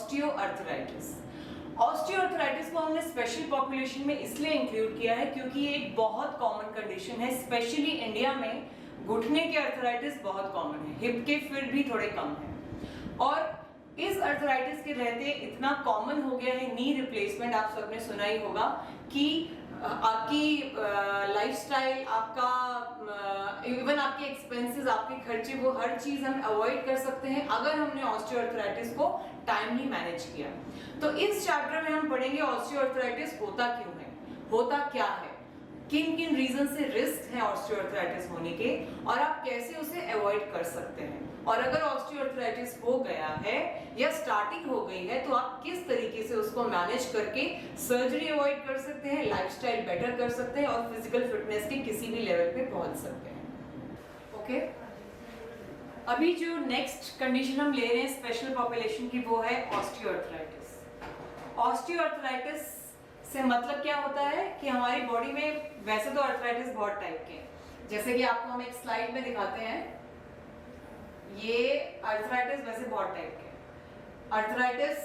Osteoarthritis. Osteoarthritis को हमने special population में इसलिए इंक्लूड किया है क्योंकि ये एक बहुत कॉमन कंडीशन है, स्पेशली इंडिया में घुटने के अर्थराइटिस बहुत कॉमन है, हिप के फिर भी थोड़े कम है। और इस अर्थराइटिस के रहते इतना कॉमन हो गया है नी रिप्लेसमेंट, आप सबने सुना ही होगा कि आपकी लाइफस्टाइल, आपका इवन आपके एक्सपेंसेस, आपके खर्चे, वो हर चीज हम अवॉइड कर सकते हैं अगर हमने ऑस्टियोआर्थराइटिस को टाइमली मैनेज किया। तो इस चैप्टर में हम पढ़ेंगे ऑस्टियोआर्थराइटिस होता क्यों है, होता क्या है, किन किन रीजन से रिस्क है ऑस्टियोआर्थराइटिस होने के और आप कैसे उसे अवॉइड कर सकते हैं। और अगर ऑस्टियोआर्थराइटिस हो गया है या स्टार्टिंग हो गई है तो आप किस तरीके से उसको मैनेज करके सर्जरी अवॉइड कर सकते हैं, लाइफस्टाइल बेटर कर सकते हैं और फिजिकल फिटनेस के किसी भी लेवल पे पहुंच सकते हैं। ओके, अभी जो नेक्स्ट कंडीशन हम ले रहे हैं स्पेशल पॉपुलेशन की वो है ऑस्टियोआर्थराइटिस। ऑस्टियोआर्थराइटिस से मतलब क्या होता है कि हमारी बॉडी में वैसे तो अर्थराइटिस बहुत टाइप के हैं, जैसे कि आपको हम एक स्लाइड में दिखाते हैं। ये अर्थराइटिस वैसे बहुत टाइप के, अर्थराइटिस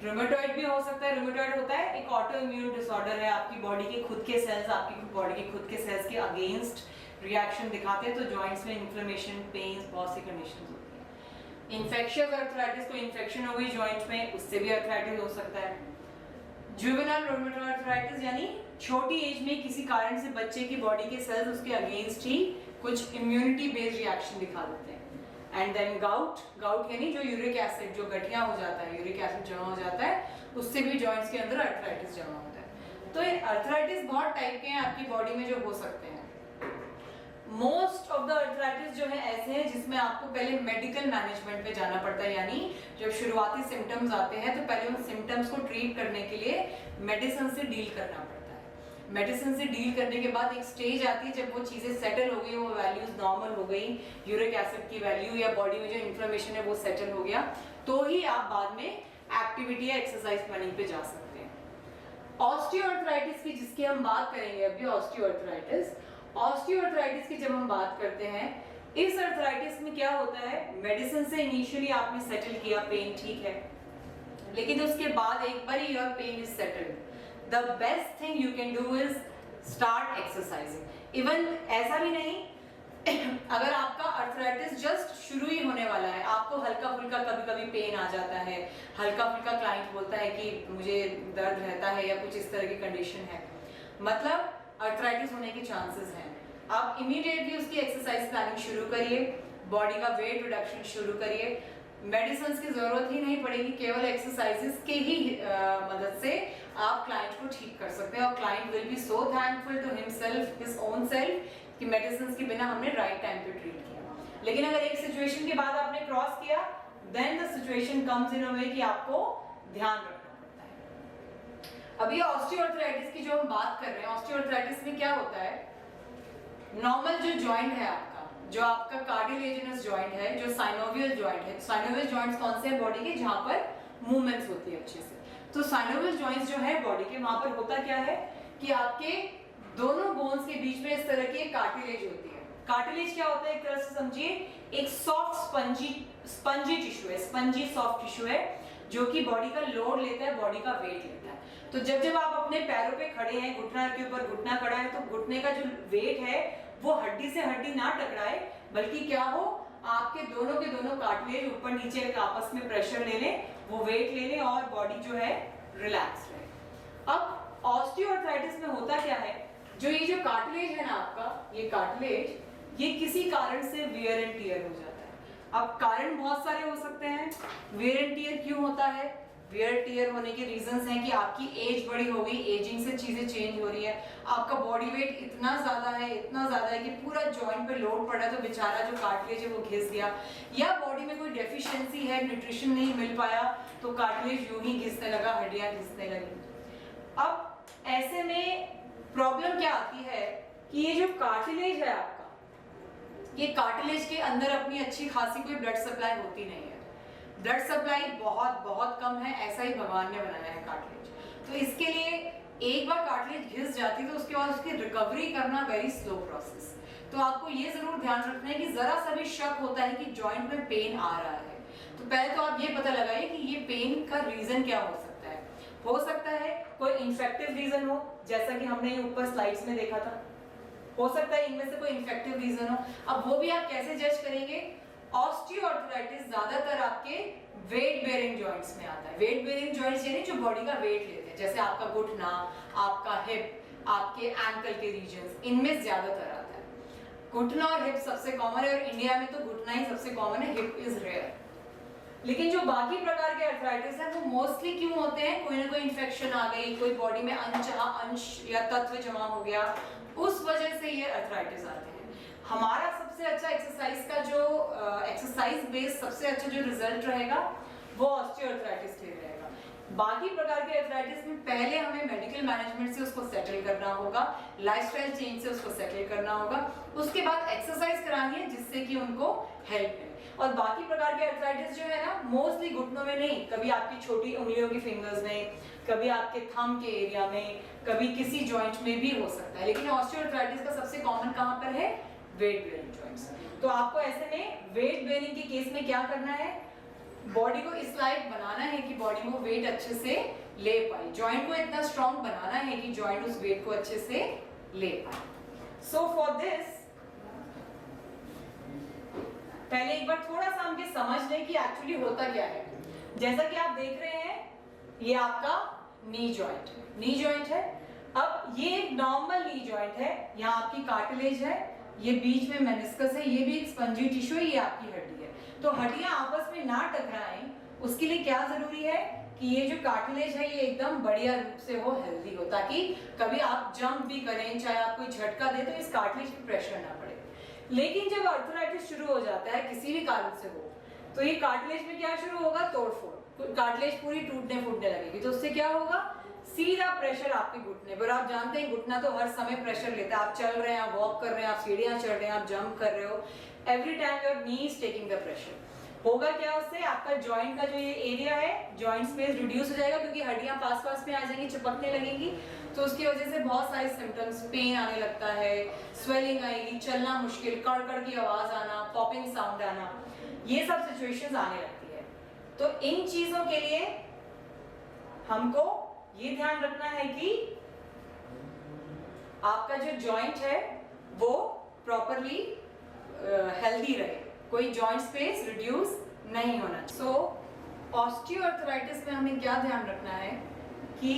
रूमेटॉइड भी हो सकता है। रूमेटॉइड होता है एक ऑटो इम्यून डिसऑर्डर है, आपकी बॉडी के खुद के सेल्स आपकी बॉडी के खुद के सेल्स के अगेंस्ट रिएक्शन दिखाते हैं, तो जॉइंट्स में इन्फ्लेमेशन, पेन्स, बहुत सी कंडीशंस होती है। इन्फेक्शियस अर्थराइटिस, कोई इन्फेक्शन हो गई जॉइंट्स में, उससे भी अर्थराइटिस हो सकता है। जुवेनाइल रूमेटॉइड अर्थराइटिस यानी छोटी एज में किसी कारण से बच्चे की बॉडी के सेल्स उसके अगेंस्ट ही कुछ इम्यूनिटी बेस्ड रिएक्शन दिखा देते हैं। एंड देन गाउट यानी जो यूरिक एसिड, जो गठिया हो जाता है, यूरिक एसिड जमा हो जाता है, उससे भी जॉइंट्स के अंदर अर्थराइटिस जमा होता है। तो ये अर्थराइटिस बहुत टाइप के हैं आपकी बॉडी में जो हो सकते हैं। मोस्ट ऑफ द अर्थराइटिस जो है ऐसे हैं जिसमें आपको पहले मेडिकल मैनेजमेंट पे जाना पड़ता है, यानी जब शुरुआती सिम्टम्स आते हैं तो पहले उन सिम्टम्स को ट्रीट करने के लिए मेडिसिन से डील करना पड़ता है। मेडिसिन से डील करने के बाद एक स्टेज आती है जब वो चीजें सेटल हो गई, वो वैल्यूज नॉर्मल हो गई, यूरिक एसिड की वैल्यू या बॉडी में जो इन्फ्लेमेशन है वो सेटल हो गया, तो ही आप बाद में एक्टिविटी या एक्सरसाइज प्लानिंग पे जा सकते हैं। ऑस्टियोआर्थराइटिस की जिसकी हम बात करेंगे अभी, ऑस्टियोआर्थराइटिस की जब हम बात करते हैं, इस अर्थराइटिस में क्या होता है, मेडिसिन से इनिशियली आपने सेटल किया, पेन ठीक है, लेकिन उसके बाद एक बार your pain is settled, the best thing you can do is start exercising. Even ऐसा भी नहीं अगर आपका अर्थराइटिस जस्ट शुरू ही होने वाला है, आपको हल्का फुल्का कभी कभी पेन आ जाता है, हल्का फुल्का क्लाइंट बोलता है कि मुझे दर्द रहता है या कुछ इस तरह की कंडीशन है, मतलब अर्थराइटिस होने के चांसेस हैं। आप इमीडिएटली उसकी एक्सरसाइज प्लानिंग शुरू करिए, बॉडी का वेट रिडक्शन शुरू करिए, मेडिसिन की जरूरत ही नहीं पड़ेगी, केवल एक्सरसाइजेस के ही मदद से आप क्लाइंट को ठीक कर सकते हैं और client will be so thankful to himself, his own self, कि मेडिसिन के बिना हमने राइट टाइम पे ट्रीट किया। लेकिन अगर एक सिचुएशन के बाद आपने क्रॉस किया, then the situation comes in a way कि आपको ध्यान रखना पड़ता है। अभी ऑस्टियोआर्थराइटिस की जो हम बात कर रहे हैं, ऑस्टियोआर्थराइटिस में क्या होता है, नॉर्मल जो जॉइंट है आपका, जो आपका कार्टिलेजिनस जॉइंट है, जो साइनोवियल जॉइंट है, साइनोवियल जॉइंट्स कौन से हैं बॉडी के, जहां पर मूवमेंट्स होती है अच्छे से, तो साइनोवियल जॉइंट्स जो है बॉडी के, वहां पर होता क्या है कि आपके दोनों बोन्स के बीच में इस तरह की कार्टिलेज होती है। कार्टिलेज क्या होता है, एक तरह से समझिए एक सॉफ्ट स्पंजी टिश्यू है, स्पंजी सॉफ्ट टिश्यू है जो कि बॉडी का लोड लेता है, बॉडी का वेट लेता है। तो जब जब आप अपने पैरों पे खड़े हैं, घुटना के ऊपर घुटना खड़ा है, तो घुटने का जो वेट है वो हड्डी से हड्डी ना टकराए, बल्कि क्या हो, आपके दोनों के दोनों कार्टिलेज ऊपर नीचे आपस में प्रेशर ले लें, वो वेट ले लें और बॉडी जो है रिलैक्स रहे। अब ऑस्टियोआर्थराइटिस में होता क्या है, जो ये जो कार्टिलेज है ना आपका, ये कार्टिलेज ये किसी कारण से वियर एंड टियर हो जाता है। अब कारण बहुत सारे हो सकते हैं। वियर एंड टियर क्यों होता है, वियर टियर होने के रीजंस हैं कि आपकी एज बड़ी हो गई, एजिंग से चीजें चेंज हो रही है, आपका बॉडी वेट इतना ज्यादा है कि पूरा जॉइंट पे लोड पड़ा है, तो बेचारा जो कार्टिलेज है वो घिस गया, या बॉडी में कोई डेफिशिएंसी है, न्यूट्रिशन नहीं मिल पाया, तो कार्टिलेज यूं ही घिसने लगा, हड्डियां घिसने लगी। अब ऐसे में प्रॉब्लम क्या आती है कि ये जो कार्टिलेज है आपका, ये कार्टिलेज के अंदर अपनी अच्छी खासी कोई ब्लड सप्लाई होती नहीं है, ब्लड सप्लाई बहुत बहुत कम है, ऐसा ही भगवान ने बनाया है कार्टिलेज। तो इसके लिए एक बार कार्टिलेज घिस जाती तो उसके बाद उसकी रिकवरी करना वेरी स्लो प्रोसेस। तो आपको ये जरूर ध्यान रखना है कि जरा सा भी शक होता है कि जॉइंट में पेन आ रहा है, तो पहले तो आप ये पता लगाइए कि ये पेन का रीजन क्या हो सकता है। हो सकता है कोई इन्फेक्टिव रीजन हो, जैसा कि हमने ऊपर स्लाइड्स में देखा था। हो सकता है इनमें से कोई इन्फेक्टिव रीजन हो। अब वो भी आप कैसे जज करेंगे? ऑस्टियोआर्थराइटिस ज्यादातर आपके वेट बेयरिंग जॉइंट्स में आता है। वेट बेयरिंग जॉइंट्स यानी जो बॉडी का वेट लेते हैं, जैसे आपका घुटना, आपका हिप, आपके एंकल के रीजन्स, इनमें ज्यादातर आता है। घुटना और हिप सबसे कॉमन है, और इंडिया में तो घुटना ही सबसे कॉमन है, हिप इज रेयर। लेकिन जो बाकी प्रकार के अर्थराइटिस है वो मोस्टली क्यों होते हैं? कोई ना कोई इन्फेक्शन आ गई, कोई बॉडी में अनचाहा अंश या तत्व जमा हो गया, उस वजह से ये अर्थराइटिस आते हैं। हमारा सबसे अच्छा एक्सरसाइज का जो एक्सरसाइज बेस्ड सबसे अच्छा जो रिजल्ट रहेगा वो ऑस्टियोआर्थराइटिस के लिए रहेगा। बाकी प्रकार के अर्थराइटिस में पहले हमें मेडिकल मैनेजमेंट से उसको सेटल करना होगा, लाइफस्टाइल चेंज से उसको सेटल करना होगा, उसके बाद एक्सरसाइज करानी है जिससे कि उनको हेल्प मिले। और बाकी प्रकार के अर्थराइटिस जो है ना, मोस्टली घुटनों में नहीं, कभी आपकी छोटी उंगलियों की फिंगर्स में, कभी आपके थंब के एरिया में, कभी किसी जॉइंट में भी हो सकता है। लेकिन ऑस्टियोआर्थराइटिस का सबसे कॉमन कहाँ पर है? Weight bearing joints. तो आपको ऐसे में वेट बेयरिंग के केस में क्या करना है? बॉडी को इस लायक बनाना है कि बॉडी को वेट अच्छे से ले पाए, जॉइंट को इतना स्ट्रॉन्ग बनाना है कि जॉइंट उस वेट को अच्छे से ले पाए। सो फॉर दिस पहले एक बार थोड़ा सा हमके समझ लें कि एक्चुअली होता क्या है। जैसा कि आप देख रहे हैं, ये आपका नी जॉइंट है, नी जॉइंट है। अब ये एक नॉर्मल नी जॉइंट है, यहाँ आपकी कार्टिलेज है, ये बीच में मेनिस्कस है, ये भी एक स्पंजी टिश्यू है, ये आपकी हड्डी है। तो हड्डियां आपस में ना टकराएं, उसके लिए क्या जरूरी है कि ये जो कार्टिलेज है ये एकदम बढ़िया रूप से हो, हेल्दी हो, ताकि कभी आप जंप भी करें, चाहे आप कोई झटका दे तो इस कार्टिलेज पे प्रेशर ना पड़े। लेकिन जब अर्थराइटिस शुरू हो जाता है किसी भी कारण से हो, तो ये कार्टिलेज में क्या शुरू होगा? तोड़फोड़, कार्टिलेज पूरी टूटने फूटने लगेगी। तो उससे क्या होगा? सीधा प्रेशर आपके घुटने पर। आप जानते हैं घुटना तो हर समय प्रेशर लेता है। आप चल रहे हैं, आप वॉक कर रहे हैं, आप सीढ़ियां चढ़ रहे हैं, आप जंप कर रहे हो, every time your knee is taking the pressure. होगा क्या उससे? आपका जॉइंट का जो ये एरिया है, जॉइंट स्पेस रिड्यूस हो जाएगा, क्योंकि हड्डियां पास पास में आ जाएंगी, चिपकने लगेंगी। तो उसकी वजह से बहुत सारे सिम्टम्स, पेन आने लगता है, स्वेलिंग आएगी, चलना मुश्किल, कड़कड़ की आवाज आना, पॉपिंग साउंड आना, ये सब सिचुएशंस आने लगती है। तो इन चीजों के लिए हमको ये ध्यान रखना है कि आपका जो जॉइंट है वो प्रॉपरली हेल्दी रहे, कोई जॉइंट स्पेस रिड्यूस नहीं होना। सो ऑस्टियोआर्थराइटिस में हमें क्या ध्यान रखना है कि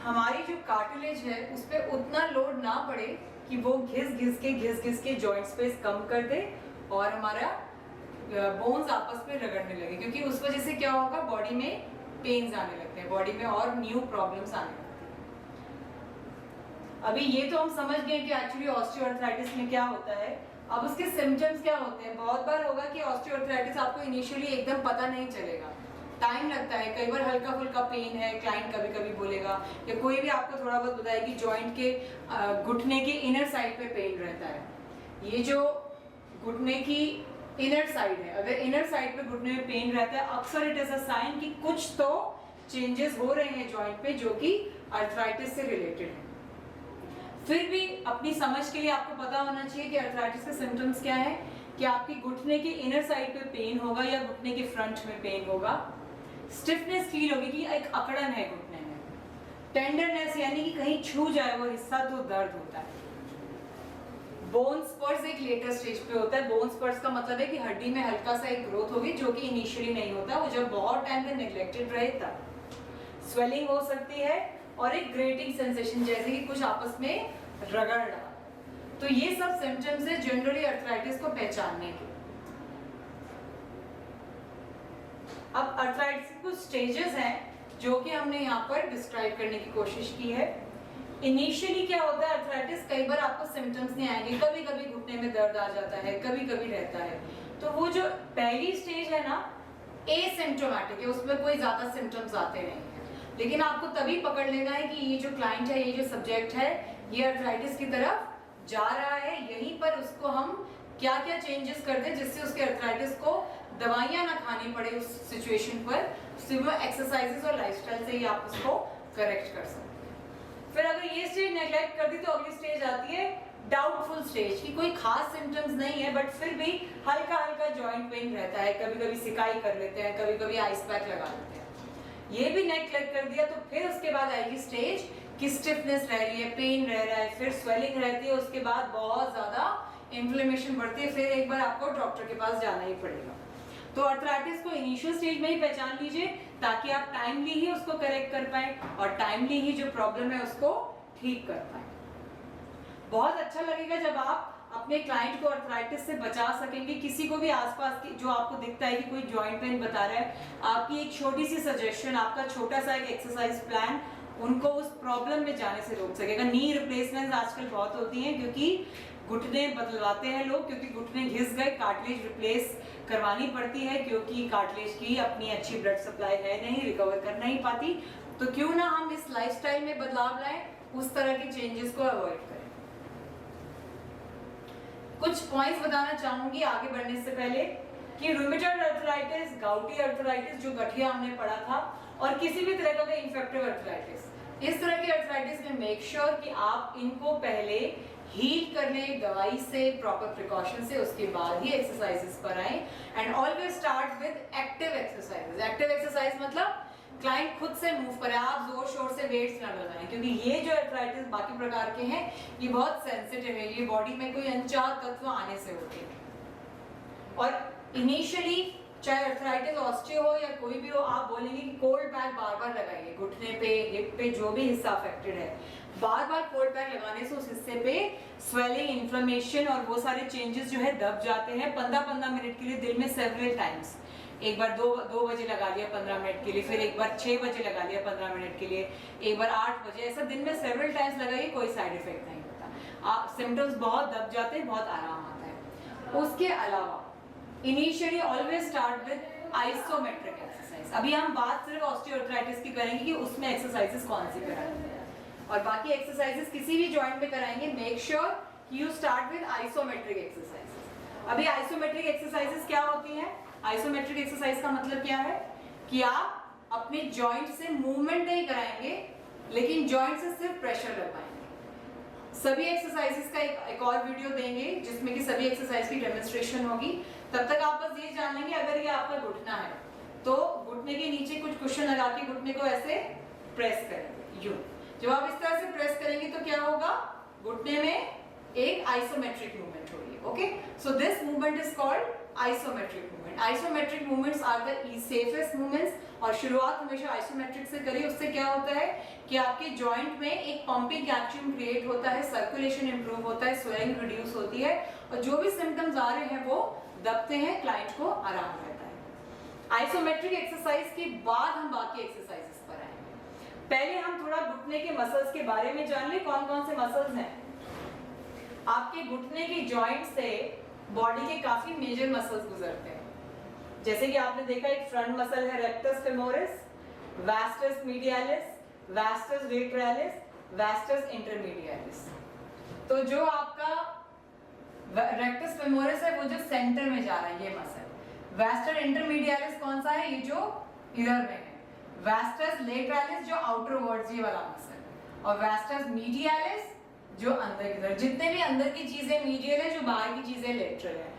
हमारी जो कार्टिलेज है उस पर उतना लोड ना पड़े कि वो घिस घिस के जॉइंट स्पेस कम कर दे और हमारा बोन्स आपस में रगड़ने लगे, क्योंकि उस वजह से क्या होगा? बॉडी में पेन्स आने लगते हैं, बॉडी में और न्यू प्रॉब्लम्स आने लगते हैं। अभी ये तो हम समझ गए कि एक्चुअली ऑस्टियोआर्थराइटिस में क्या होता है। अब उसके सिम्टम्स क्या होते हैं? बहुत बार होगा कि ऑस्टियोआर्थराइटिस आपको इनिशियली एकदम पता नहीं चलेगा, टाइम लगता है। कई बार हल्का फुल्का पेन है, क्लाइंट कभी कभी बोलेगा, या कोई भी आपको थोड़ा बहुत बताए कि जॉइंट के घुटने के इनर साइड पे पेन रहता है। ये जो घुटने की इनर साइड है, अगर इनर साइड पे घुटने में पेन रहता है, अक्सर इट इज अ साइन कि कुछ तो चेंजेस हो रहे हैं जॉइंट पे जो कि अर्थराइटिस से रिलेटेड है। फिर भी अपनी समझ के लिए आपको पता होना चाहिए कि अर्थराइटिस के सिम्टम्स क्या है, कि आपकी घुटने के इनर साइड पे पेन होगा या घुटने के फ्रंट में पेन होगा, स्टिफनेस फील होगी कि एक अकड़न है घुटने में, टेंडरनेस यानी कि कहीं छू जाए वो हिस्सा तो दर्द होता है। बोन स्पर्स एक लेटर स्टेज पे होता है। बोन स्पर्स का मतलब है कि हड्डी में हल्का सा एक ग्रोथ होगी जो कि इनिशियली नहीं होता, वो जब बहुत टाइम तक नेग्लेक्टेड रहे तब। स्वेलिंग हो सकती है और एक ग्रेटिंग सेंसेशन, जैसे कि कुछ आपस में रगड़ रहा। तो ये सब सिम्टम्स है जनरली अर्थराइटिस को पहचानने के। अब अर्थराइटिस के कुछ स्टेजेस हैं जो कि हमने यहाँ पर डिस्क्राइब करने की कोशिश की है। इनिशियली क्या होता है अर्थराइटिस, कई बार आपको सिम्टम्स नहीं आएंगे, कभी कभी घुटने में दर्द आ जाता है, कभी कभी रहता है। तो वो जो पहली स्टेज है ना, एसिम्प्टोमेटिक है, उसमें कोई ज्यादा सिम्टम्स आते नहीं है। लेकिन आपको तभी पकड़ लेना है कि ये जो क्लाइंट है, ये जो सब्जेक्ट है, ये अर्थराइटिस की तरफ जा रहा है। यहीं पर उसको हम क्या क्या चेंजेस कर दें जिससे उसके अर्थराइटिस को दवाइयां ना खानी पड़े उस सिचुएशन पर, सिर्फ एक्सरसाइजेस और लाइफस्टाइल से ही आप उसको करेक्ट कर सकते हैं। फिर अगर ये स्टेज नेग्लेक्ट कर दी तो अगली स्टेज आती है डाउटफुल स्टेज की, कोई खास सिम्टम्स नहीं है बट फिर भी हल्का हल्का जॉइंट पेन रहता है, कभी कभी सिकाई कर लेते हैं, कभी कभी आइस पैक लगा लेते हैं, ये भी नेग्लेक्ट कर दिया तो फिर उसके बाद आएगी स्टेज कि स्टिफनेस रह रही है, पेन रह रहा है, फिर स्वेलिंग रहती है, उसके बाद बहुत ज्यादा इन्फ्लेमेशन बढ़ती है, फिर एक बार आपको डॉक्टर के पास जाना ही पड़ेगा। तो अर्थराइटिस को इनिशियल स्टेज में ही पहचान लीजिए ताकि आप टाइमली ही उसको करेक्ट कर पाए और टाइमली ही जो प्रॉब्लम है उसको ठीक कर पाए। बहुत अच्छा लगेगा जब आप अपने क्लाइंट को अर्थराइटिस से बचा सकेंगे। किसी को भी आसपास की जो आपको दिखता है कि कोई जॉइंट पेन बता रहा है, आपकी एक छोटी सी सजेशन, आपका छोटा सा एक एक्सरसाइज प्लान उनको उस प्रॉब्लम में जाने से रोक सकेगा। नी रिप्लेसमेंट आजकल बहुत होती हैं क्योंकि घुटने बदलवाते हैं लोग, क्योंकि घुटने घिस गए, कार्टिलेज रिप्लेस करवानी पड़ती है क्योंकि कार्टिलेज की अपनी अच्छी ब्लड सप्लाई है नहीं, रिकवर कर नहीं पाती। तो क्यों ना हम इस लाइफस्टाइल में बदलाव लाएं, उस तरह के चेंजेस को अवॉइड करें। कुछ पॉइंट्स बताना चाहूंगी आगे बढ़ने से पहले कि रूमेटॉइड अर्थराइटिस, गाउटी अर्थराइटिस जो गठिया हमने पढ़ा था, और किसी भी तरह का इन्फेक्टिव अर्थराइटिस, इस तरह के अर्थराइटिस में मेक श्योर कि आप इनको पहले हील करने दवाई से, प्रॉपर प्रिकॉशन से, उसके बाद ही एक्सरसाइजेस पर आए। And always start with active exercises. Active exercise मतलब क्लाइंट खुद से मूव करे, आप जोर शोर से वेट्स ना लगाएं, क्योंकि ये जो अर्थराइटिस बाकी प्रकार के हैं ये बहुत सेंसिटिव है, ये बॉडी में कोई अनचाह तत्व आने से होते हैं। और इनिशियली चाहे अर्थराइटिस ऑस्टियो हो या कोई भी हो, आप बोलेंगे कि कोल्ड पैक बार बार लगाइए, घुटने पे, हिप पे, जो भी हिस्सा अफेक्टेड है, बार बार कोल्ड पैक लगाने से उस हिस्से पे स्वेलिंग, इन्फ्लेमेशन और वो सारे चेंजेस जो है दब जाते हैं। 15-15 मिनट के लिए दिन में सेवरल टाइम्स, एक बार 2 बजे लगा लिया 15 मिनट के लिए, फिर एक बार 6 बजे लगा लिया 15 मिनट के लिए, एक बार 8 बजे, ऐसा दिन में सेवरल टाइम्स लगाइए, कोई साइड इफेक्ट नहीं होता। आप सिम्टम्स बहुत दब जाते हैं, बहुत आराम आता है। उसके अलावा initially always start with isometric exercise. अभी हम बात सिर्फ ऑस्टियोआर्थराइटिस की करेंगे कि उसमें एक्सरसाइजेस कौन सी कराएंगे, और बाकी एक्सरसाइजेस किसी भी जॉइंट में कराएंगे, make sure you start with isometric exercises. अभी आइसोमेट्रिक एक्सरसाइजेस क्या होती हैं? आइसोमेट्रिक एक्सरसाइज का मतलब क्या है कि आप अपने जॉइंट से मूवमेंट नहीं कराएंगे, लेकिन जॉइंट से सिर्फ प्रेशर लगाएंगे। सभी एक्सरसाइजेस का एक और वीडियो देंगे जिसमें कि सभी एक्सरसाइज की डेमोन्स्ट्रेशन होगी। तब तक आप बस ये जान लेंगे, अगर ये आपका घुटना है तो घुटने के नीचे कुछ कुशन लगा के घुटने को ऐसे प्रेस करेंगे, यूं। जब आप इस तरह से प्रेस करेंगे तो क्या होगा? घुटने में एक आइसोमेट्रिक मूवमेंट होगी। Okay, so this movement is called isometric movement. Isometric movements are the safest movements, और शुरुआत हमेशा आइसोमेट्रिक से करिए। उससे क्या होता है कि आपके जॉइंट में एक पंपिंग एक्शन क्रिएट होता है, सर्कुलेशन इंप्रूव होता है, स्वेलिंग रिड्यूस होती है, और जो भी सिम्टम्स आ रहे हैं वो दबते हैं, क्लाइंट को आराम रहता है। आइसोमेट्रिक एक्सरसाइज के बाद हम बाकी एक्सरसाइजेस पर आएंगे। पहले हम थोड़ा घुटने के मसल्स के बारे में जान लें, कौन कौन से मसल्स हैं। आपके घुटने के जॉइंट से बॉडी के काफी मेजर मसल्स गुजरते हैं, जैसे कि आपने देखा एक फ्रंट मसल है rectus femoris, vastus medialis, vastus lateralis, vastus intermedialis. तो जो आपका रेक्टस फेमोरिस है वो जो सेंटर में जा रहा है ये मसल, वास्टस इंटरमीडियालिस कौन सा है? ये जो इधर में है, वास्टस लेटरालिस जो आउटर वर्ड्स ये वाला मसल, और वास्टस मीडियालिस जो अंदर की तरफ। जितने भी अंदर की चीजें मीडियल है, जो बाहर की चीजें लेटरल है।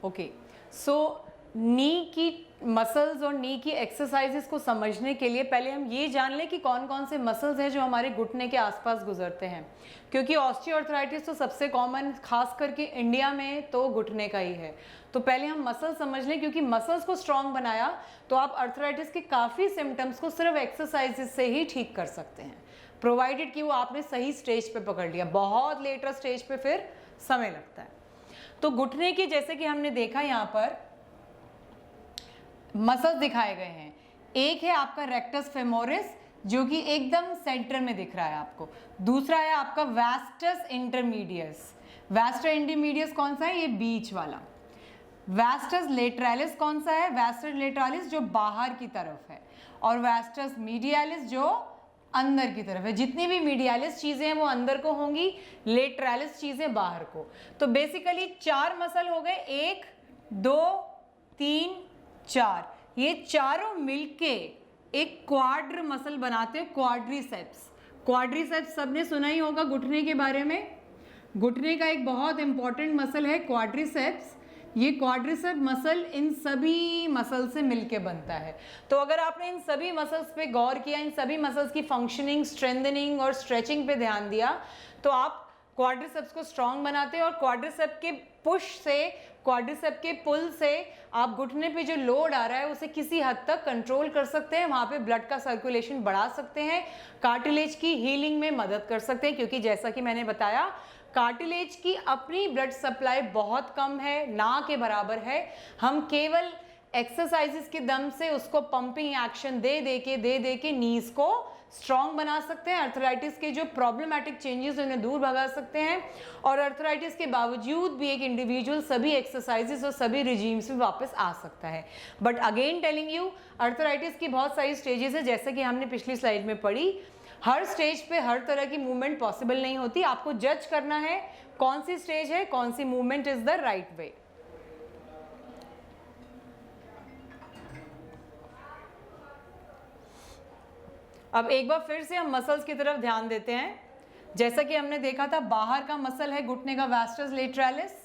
ओके, सो नी की मसल्स और नी की एक्सरसाइजेस को समझने के लिए पहले हम ये जान लें कि कौन कौन से मसल्स हैं जो हमारे घुटने के आसपास गुजरते हैं, क्योंकि ऑस्टियोआर्थराइटिस तो सबसे कॉमन, खास करके इंडिया में तो घुटने का ही है। तो पहले हम मसल समझ लें, क्योंकि मसल्स को स्ट्रॉन्ग बनाया तो आप अर्थराइटिस के काफ़ी सिम्टम्स को सिर्फ एक्सरसाइजेस से ही ठीक कर सकते हैं, प्रोवाइडेड कि वो आपने सही स्टेज पे पकड़ लिया। बहुत लेटर स्टेज पे फिर समय लगता है। तो घुटने की, जैसे कि हमने देखा यहाँ पर मसल्स दिखाए गए हैं, एक है आपका रेक्टस फेमोरिस जो कि एकदम सेंटर में दिख रहा है आपको, दूसरा है आपका वास्टस इंटरमीडियस। वास्टस इंटरमीडियस कौन सा है? ये बीच वाला। वास्टस लेटरालिस कौन सा है? वास्टस लेटरालिस जो बाहर की तरफ है, और वास्टस मीडियालिस जो अंदर की तरफ है। जितनी भी मीडियालिस चीजें हैं वो अंदर को होंगी, लेटरालिस चीजें बाहर को। तो बेसिकली 4 मसल हो गए, 1 2 3 4, ये चारों मिलके एक क्वाड्र मसल बनाते हैं, क्वाड्रिसेप्स। क्वाड्रिसेप्स सबने सुना ही होगा घुटने के बारे में। घुटने का एक बहुत इंपॉर्टेंट मसल है क्वाड्रिसेप्स। ये क्वाड्रिसेप मसल इन सभी मसल से मिलके बनता है। तो अगर आपने इन सभी मसल्स पे गौर किया, इन सभी मसल्स की फंक्शनिंग, स्ट्रेंथनिंग और स्ट्रेचिंग पे ध्यान दिया, तो आप क्वाड्रिसेप्स को स्ट्रांग बनाते हैं और क्वाड्रिसेप के पुश से, क्वाड्रिसेप के पुल से आप घुटने पे जो लोड आ रहा है उसे किसी हद तक कंट्रोल कर सकते हैं, वहाँ पे ब्लड का सर्कुलेशन बढ़ा सकते हैं, कार्टिलेज की हीलिंग में मदद कर सकते हैं, क्योंकि जैसा कि मैंने बताया कार्टिलेज की अपनी ब्लड सप्लाई बहुत कम है, ना के बराबर है। हम केवल एक्सरसाइजेस के दम से उसको पंपिंग एक्शन दे दे के नीज को स्ट्रॉन्ग बना सकते हैं, अर्थराइटिस के जो प्रॉब्लमैटिक चेंजेस उन्हें दूर भगा सकते हैं, और अर्थराइटिस के बावजूद भी एक इंडिविजुअल सभी एक्सरसाइजेस और सभी रिजीम्स में वापस आ सकता है। But again telling you, arthritis की बहुत सारी स्टेजेस है, जैसे कि हमने पिछली स्लाइड में पढ़ी। हर स्टेज पे हर तरह की मूवमेंट पॉसिबल नहीं होती। आपको जज करना है कौन सी स्टेज है, कौन सी movement is the right way. अब एक बार फिर से हम मसल्स की तरफ ध्यान देते हैं। जैसा कि हमने देखा था, बाहर का मसल है घुटने का वास्टस लेटरालिस।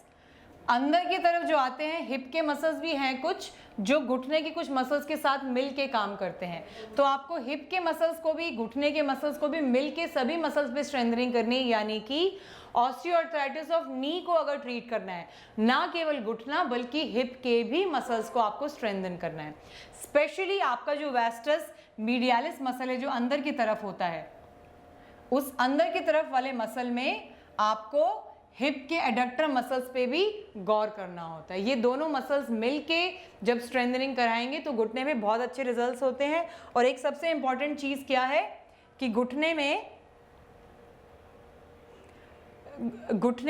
अंदर की तरफ जो आते हैं हिप के मसल्स भी हैं कुछ, जो घुटने के कुछ मसल्स के साथ मिल के काम करते हैं। तो आपको हिप के मसल्स को भी, घुटने के मसल्स को भी मिल के सभी मसल्स पे स्ट्रेंथनिंग करनी है, यानी कि ऑस्टियोआर्थराइटिस ऑफ नी को अगर ट्रीट करना है, ना केवल घुटना बल्कि हिप के भी मसल्स को आपको स्ट्रेंथन करना है। स्पेशली आपका जो वास्टस मीडियालिस मसल है जो अंदर की तरफ होता है, उस अंदर की तरफ वाले मसल में आपको हिप के एडक्टर मसल्स पे भी गौर करना होता है। ये दोनों मसल्स मिलके जब स्ट्रेंथनिंग कराएंगे तो घुटने में बहुत अच्छे रिजल्ट्स होते हैं। और एक सबसे इंपॉर्टेंट चीज़ क्या है कि घुटने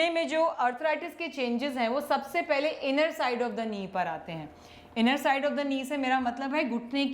में जो अर्थराइटिस के चेंजेस हैं वो सबसे पहले इनर साइड ऑफ द नी पर आते हैं। इनर साइड ऑफ द नी से मेरा मतलब है घुटने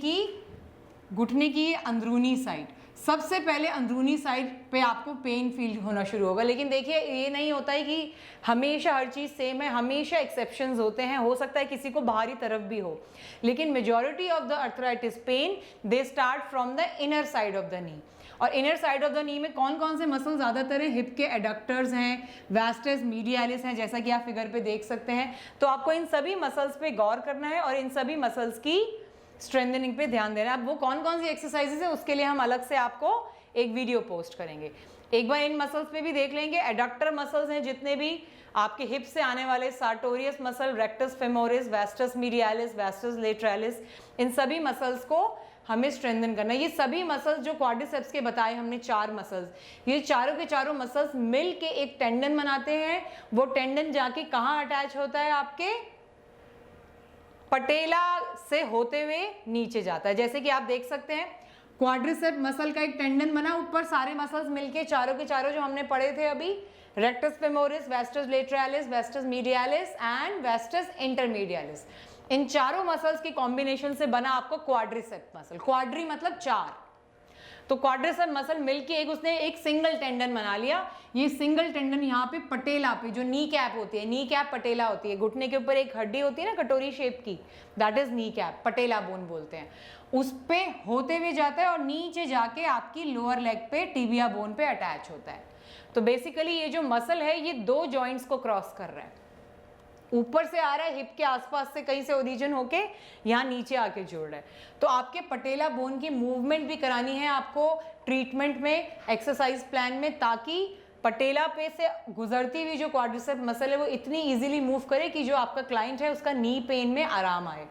की अंदरूनी साइड। सबसे पहले अंदरूनी साइड पे आपको पेन फील होना शुरू होगा। लेकिन देखिए, ये नहीं होता है कि हमेशा हर चीज़ सेम है, हमेशा एक्सेप्शंस होते हैं। हो सकता है किसी को बाहरी तरफ भी हो, लेकिन majority of the arthritis pain they start from the inner side of the knee. और inner side of the knee में कौन कौन से मसल ज़्यादातर हैं? हिप के एडक्टर्स हैं, वास्टस मीडियालिस हैं, जैसा कि आप फिगर पे देख सकते हैं। तो आपको इन सभी मसल्स पे गौर करना है और इन सभी मसल्स की स्ट्रेंथनिंग पे ध्यान देना है। अब वो कौन कौन सी एक्सरसाइजेस है उसके लिए हम अलग से आपको एक वीडियो पोस्ट करेंगे। एक बार इन मसल्स पे भी देख लेंगे। एडक्टर मसल्स हैं जितने भी आपके हिप से आने वाले, sartorius muscle, rectus femoris, vastus medialis, vastus lateralis, इन सभी मसल्स को हमें स्ट्रेंथन करना है। ये सभी मसल्स जो क्वाड्रिसेप्स के बताए हमने 4 मसल्स, ये चारों के चारों मसल्स मिल के एक टेंडन बनाते हैं। वो टेंडन जाके कहाँ अटैच होता है? आपके पटेला से होते हुए नीचे जाता है। जैसे कि आप देख सकते हैं क्वाड्रिसेप मसल का एक टेंडन बना, ऊपर सारे मसल्स मिलके चारों के चारों जो हमने पढ़े थे अभी, rectus femoris, vastus lateralis, vastus medialis and vastus intermedialis, इन चारों मसल्स की कॉम्बिनेशन से बना आपको क्वाड्रिसेप मसल। क्वाड्री मतलब 4। तो क्वाड्रिसेप मसल मिलके उसने एक सिंगल टेंडन बना लिया। ये सिंगल टेंडन यहाँ पे पटेला पे, जो नी कैप होती है, नी कैप पटेला होती है, घुटने के ऊपर एक हड्डी होती है ना कटोरी शेप की, that is knee cap, patella bone बोलते हैं। उस पे होते हुए जाता है और नीचे जाके आपकी लोअर लेग पे, टिबिया बोन पे अटैच होता है। तो बेसिकली ये जो मसल है ये 2 जॉइंट्स को क्रॉस कर रहा है। ऊपर से आ रहा है, हिप के आसपास से कहीं से ओरिजिन होके यहाँ नीचे आके जुड़ रहा है। तो आपके पटेला बोन की मूवमेंट भी करानी है आपको ट्रीटमेंट में, एक्सरसाइज प्लान में, ताकि पटेला पे से गुजरती हुई जो क्वाड्रिसेप मसल है वो इतनी इजीली मूव करे कि जो आपका क्लाइंट है उसका नी पेन में आराम आए।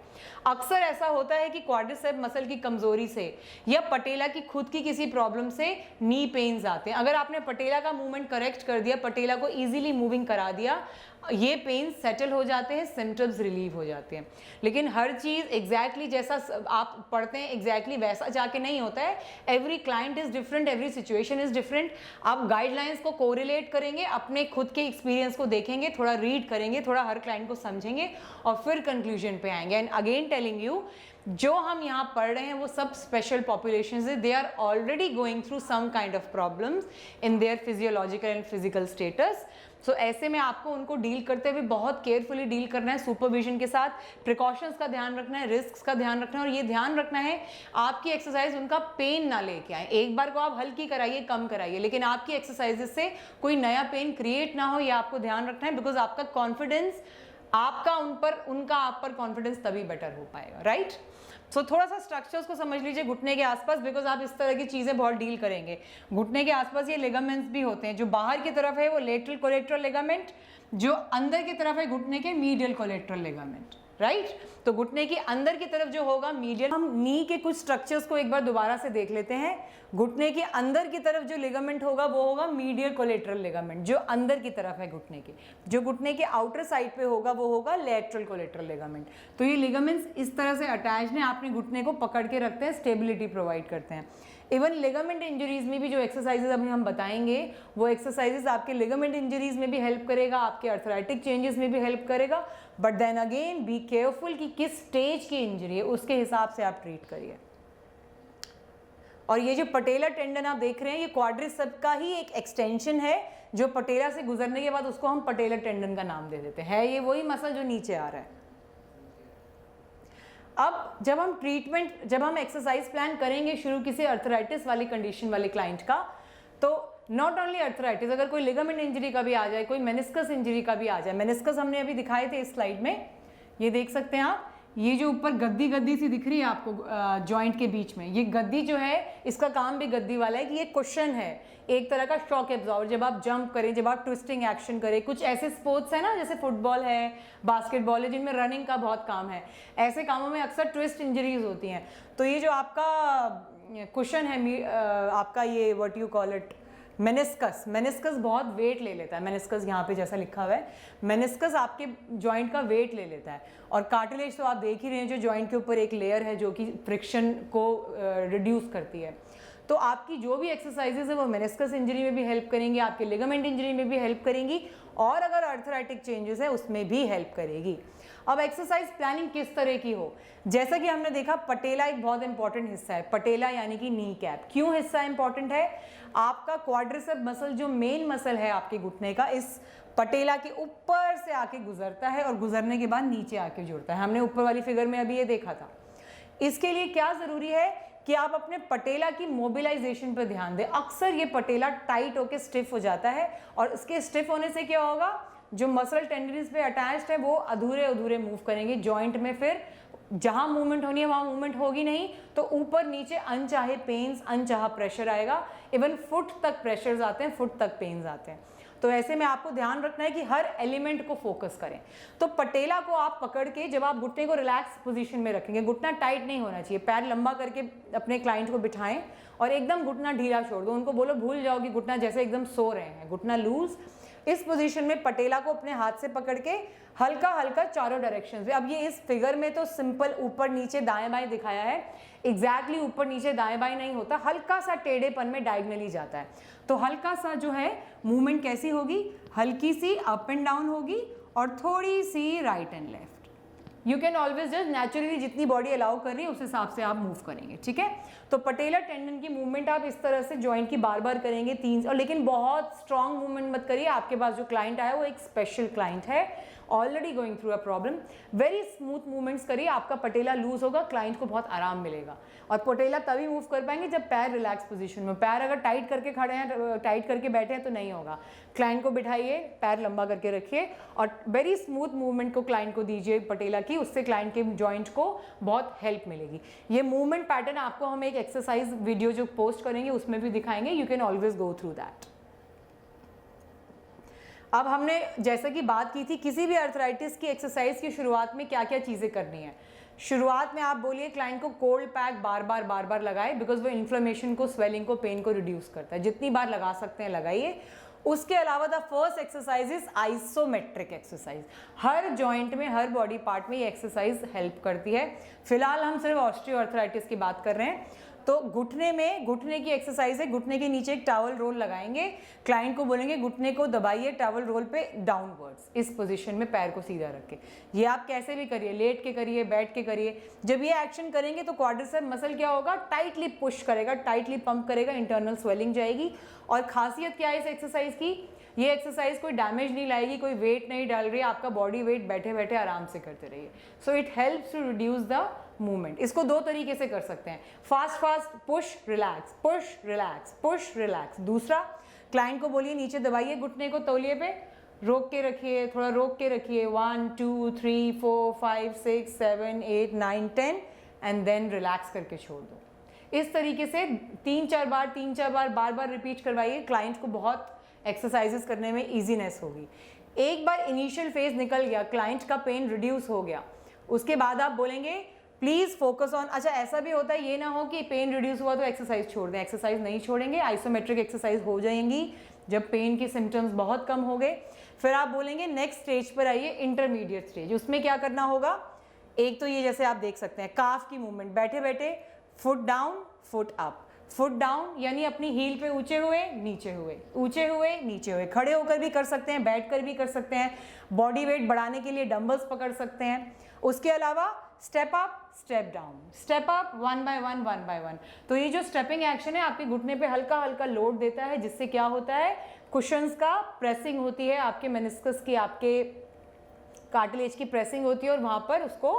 अक्सर ऐसा होता है कि क्वाड्रिसेप मसल की कमजोरी से या पटेला की खुद की किसी प्रॉब्लम से नी पेन्स आते हैं। अगर आपने पटेला का मूवमेंट करेक्ट कर दिया, पटेला को इजीली मूविंग करा दिया, ये पेन सेटल हो जाते हैं, सिम्टम्स रिलीव हो जाते हैं। लेकिन हर चीज़ एग्जैक्टली जैसा आप पढ़ते हैं एग्जैक्टली वैसा जाके नहीं होता है। Every client is different, every situation is different. आप गाइडलाइंस को कोरिलेट करेंगे, अपने खुद के एक्सपीरियंस को देखेंगे, थोड़ा रीड करेंगे, थोड़ा हर क्लाइंट को समझेंगे और फिर कंक्लूजन पे आएंगे। एंड अगेन टेलिंग यू, जो हम यहाँ पढ़ रहे हैं वो सब स्पेशल पॉपुलेशंस है, they are already going through some kind of problems in their physiological and physical status. So ऐसे में आपको उनको डील करते हुए बहुत केयरफुली डील करना है, सुपरविजन के साथ, प्रिकॉशंस का ध्यान रखना है, रिस्क्स का ध्यान रखना है, और ये ध्यान रखना है आपकी एक्सरसाइज उनका पेन ना लेके आए। एक बार को आप हल्की कराइए, कम कराइए, लेकिन आपकी एक्सरसाइजेस से कोई नया पेन क्रिएट ना हो, ये आपको ध्यान रखना है, बिकॉज आपका कॉन्फिडेंस, आपका उन पर, उनका आप पर कॉन्फिडेंस तभी बेटर हो पाएगा, राइट। सो थोड़ा सा स्ट्रक्चर्स को समझ लीजिए घुटने के आसपास, बिकॉज आप इस तरह की चीजें बहुत डील करेंगे। घुटने के आसपास ये लिगामेंट्स भी होते हैं, जो बाहर की तरफ है वो लेटरल कोलेट्रल लिगामेंट, जो अंदर की तरफ है घुटने के मीडियल कोलेट्रल लिगामेंट, राइट। तो घुटने की अंदर की तरफ जो होगा मीडियल, हम नी के कुछ स्ट्रक्चर्स को एक बार दोबारा से देख लेते हैं। घुटने के अंदर की तरफ जो लिगामेंट होगा वो होगा मीडियल कोलेट्रल लिगामेंट, जो अंदर की तरफ है घुटने के। जो घुटने के आउटर साइड पे होगा वो होगा लेटरल कोलेट्रल लिगामेंट। तो ये लिगामेंट्स इस तरह से अटैच्ड हैं, आपने घुटने को पकड़ के रखते हैं, स्टेबिलिटी प्रोवाइड करते हैं। इवन लिगामेंट इंजरीज में भी जो एक्सरसाइजेज अभी हम बताएंगे वो एक्सरसाइजेज आपके लिगामेंट इंजरीज में भी हेल्प करेगा, आपके अर्थराइटिक चेंजेस में भी हेल्प करेगा। But then again be careful कि किस स्टेज की इंजरी है, उसके हिसाब से आप ट्रीट करिए। और ये जो पटेला टेंडन आप देख रहे हैं, ये क्वाड्रिसेप्स का ही एक एक्सटेंशन है, जो पटेला से गुजरने के बाद उसको हम पटेला टेंडन का नाम दे देते हैं। ये वही मसल जो नीचे आ रहा है। अब जब हम ट्रीटमेंट, जब हम एक्सरसाइज प्लान करेंगे शुरू किसी अर्थराइटिस वाली कंडीशन वाले क्लाइंट का, तो नॉट ओनली अर्थराइटिस, अगर कोई लिगामेंट इंजरी का भी आ जाए, कोई मेनिस्कस इंजरी का भी आ जाए। मेनिस्कस हमने अभी दिखाए थे इस स्लाइड में, ये देख सकते हैं आप, ये जो ऊपर गद्दी गद्दी सी दिख रही है आपको जॉइंट के बीच में, ये गद्दी जो है, इसका काम भी गद्दी वाला है कि ये कुशन है, एक तरह का शॉक एब्जॉर्बर। जब आप जंप करें, जब आप ट्विस्टिंग एक्शन करें, कुछ ऐसे स्पोर्ट्स है ना जैसे फुटबॉल है, बास्केटबॉल है, जिनमें रनिंग का बहुत काम है, ऐसे कामों में अक्सर ट्विस्ट इंजरीज होती हैं। तो ये जो आपका कुशन है, आपका ये what you call it, meniscus, meniscus बहुत वेट ले लेता है। मेनिस्कस यहाँ पे जैसा लिखा हुआ है, मेनिस्कस आपके जॉइंट का वेट ले लेता है। और कार्टिलेज तो आप देख ही रहे हैं, जो जॉइंट के ऊपर एक लेयर है जो कि फ्रिक्शन को रिड्यूस करती है। तो आपकी जो भी एक्सरसाइजेज है वो मेनिस्कस इंजरी में भी हेल्प करेंगी, आपके लिगामेंट इंजरी में भी हेल्प करेंगी, और अगर अर्थराइटिक चेंजेस है उसमें भी हेल्प करेगी। अब एक्सरसाइज प्लानिंग किस तरह की हो, जैसा कि हमने देखा पटेला एक बहुत इंपॉर्टेंट हिस्सा है। पटेला यानी कि नी कैप। क्यों हिस्सा इंपॉर्टेंट है? आपका क्वाड्रिसेप मसल जो मेन मसल है आपके घुटने का, इस पटेला के ऊपर से आके गुजरता है और गुजरने के बाद नीचे आके जुड़ता है। हमने ऊपर वाली फिगर में अभी ये देखा था। इसके लिए क्या जरूरी है कि आप अपने पटेला की मोबिलाइजेशन पर ध्यान दें। अक्सर ये पटेला टाइट होकर स्टिफ हो जाता है, और इसके स्टिफ होने से क्या होगा, जो मसल टेंडन्स पे अटैच्ड है वो अधूरे अधूरे मूव करेंगे जॉइंट में। फिर जहां मूवमेंट होनी है वहां मूवमेंट होगी नहीं, तो ऊपर नीचे अनचाहे पेन्स, अनचाहा प्रेशर आएगा। इवन फुट तक प्रेशर्स आते हैं, फुट तक पेन्स आते हैं। तो ऐसे में आपको ध्यान रखना है कि हर एलिमेंट को फोकस करें। तो पटेला को आप पकड़ के जब आप घुटने को रिलैक्स पोजीशन में रखेंगे, घुटना टाइट नहीं होना चाहिए, पैर लंबा करके अपने क्लाइंट को बिठाएं और एकदम घुटना ढीला छोड़ दो। उनको बोलो भूल जाओ कि घुटना जैसे एकदम सो रहे हैं, घुटना लूज। इस पोजीशन में पटेला को अपने हाथ से पकड़ के हल्का हल्का चारों डायरेक्शन से, अब ये इस फिगर में तो सिंपल ऊपर नीचे दाएं बाएं दिखाया है, एग्जैक्टली ऊपर नीचे दाएं बाएं नहीं होता, हल्का सा टेढ़ेपन में डायगनली जाता है। तो हल्का सा जो है मूवमेंट कैसी होगी, हल्की सी अप एंड डाउन होगी और थोड़ी सी right and left. You can always just naturally जितनी बॉडी अलाउ कर रही है उस हिसाब से आप मूव करेंगे, ठीक है। तो पटेला टेंडन की मूवमेंट आप इस तरह से जॉइंट की बार बार करेंगे, तीन, और लेकिन बहुत स्ट्रॉन्ग मूवमेंट मत करिए। आपके पास जो क्लाइंट आया वो एक स्पेशल क्लाइंट है, already going through a problem. Very smooth movements करिए, आपका पटेला लूज होगा, क्लाइंट को बहुत आराम मिलेगा। और पटेला तभी मूव कर पाएंगे जब पैर रिलैक्स पोजीशन में। पैर अगर टाइट करके खड़े हैं, टाइट करके बैठे हैं तो नहीं होगा। क्लाइंट को बिठाइए, पैर लंबा करके रखिए और वेरी स्मूथ मूवमेंट को क्लाइंट को दीजिए पटेला की, उससे क्लाइंट के जॉइंट को बहुत हेल्प मिलेगी। ये मूवमेंट पैटर्न आपको हम एक एक्सरसाइज वीडियो जो पोस्ट करेंगे उसमें भी दिखाएंगे, you can always go through that. अब हमने जैसा कि बात की थी, किसी भी अर्थराइटिस की एक्सरसाइज की शुरुआत में क्या क्या चीज़ें करनी है। शुरुआत में आप बोलिए क्लाइंट को कोल्ड पैक बार बार लगाए, बिकॉज वो इन्फ्लेमेशन को, स्वेलिंग को, पेन को रिड्यूस करता है। जितनी बार लगा सकते हैं लगाइए। उसके अलावा the first exercise is isometric exercise. Her joint में, हर बॉडी पार्ट में ये एक्सरसाइज हेल्प करती है। फिलहाल हम सिर्फ ऑस्टियोआर्थराइटिस की बात कर रहे हैं। तो घुटने की एक्सरसाइज है, घुटने के नीचे एक टॉवल रोल लगाएंगे, क्लाइंट को बोलेंगे घुटने को दबाइए टॉवल रोल पे डाउनवर्ड्स, इस पोजीशन में पैर को सीधा रख के। ये आप कैसे भी करिए, लेट के करिए, बैठ के करिए। जब ये एक्शन करेंगे तो क्वाड्रिसेप मसल क्या होगा, टाइटली पुश करेगा, टाइटली पंप करेगा, इंटरनल स्वेलिंग जाएगी। और खासियत क्या है इस एक्सरसाइज की, ये एक्सरसाइज कोई डैमेज नहीं लाएगी, कोई वेट नहीं डाल रही है, आपका बॉडी वेट बैठे बैठे आराम से करते रहिए। So it helps to reduce the movement. इसको दो तरीके से कर सकते हैं, fast push relax, push relax, push relax. दूसरा, क्लाइंट को बोलिए नीचे दबाइए घुटने को तौलिए पे, रोक के रखिए, थोड़ा रोक के रखिए, 1 2 3 4 5 6 7 8 9 10 एंड देन रिलैक्स करके छोड़ दो। इस तरीके से 3-4 बार बार रिपीट करवाइए, क्लाइंट को बहुत एक्सरसाइजेस करने में ईजीनेस होगी। एक बार इनिशियल फेज निकल गया, क्लाइंट का पेन रिड्यूस हो गया, उसके बाद आप बोलेंगे प्लीज फोकस ऑन। अच्छा, ऐसा भी होता है, ये ना हो कि पेन रिड्यूस हुआ तो एक्सरसाइज छोड़ दें, एक्सरसाइज नहीं छोड़ेंगे, आइसोमेट्रिक एक्सरसाइज हो जाएंगी जब पेन की सिम्टम्स बहुत कम हो गए। फिर आप बोलेंगे नेक्स्ट स्टेज पर आइए, इंटरमीडिएट स्टेज। उसमें क्या करना होगा, एक तो ये जैसे आप देख सकते हैं काफ की मूवमेंट, बैठे बैठे foot down foot up, foot down यानी अपनी हील पे ऊंचे हुए नीचे हुए, ऊंचे हुए नीचे हुए, खड़े होकर भी कर सकते हैं, बैठकर भी कर सकते हैं, बॉडी वेट बढ़ाने के लिए डंबल्स पकड़ सकते हैं। उसके अलावा step up step down, step up 1 by 1। तो ये जो स्टेपिंग एक्शन है आपके घुटने पे हल्का हल्का लोड देता है, जिससे क्या होता है, कुशंस का प्रेसिंग होती है, आपके मेनिस्कस की, आपके कार्टिलेज की प्रेसिंग होती है और वहाँ पर उसको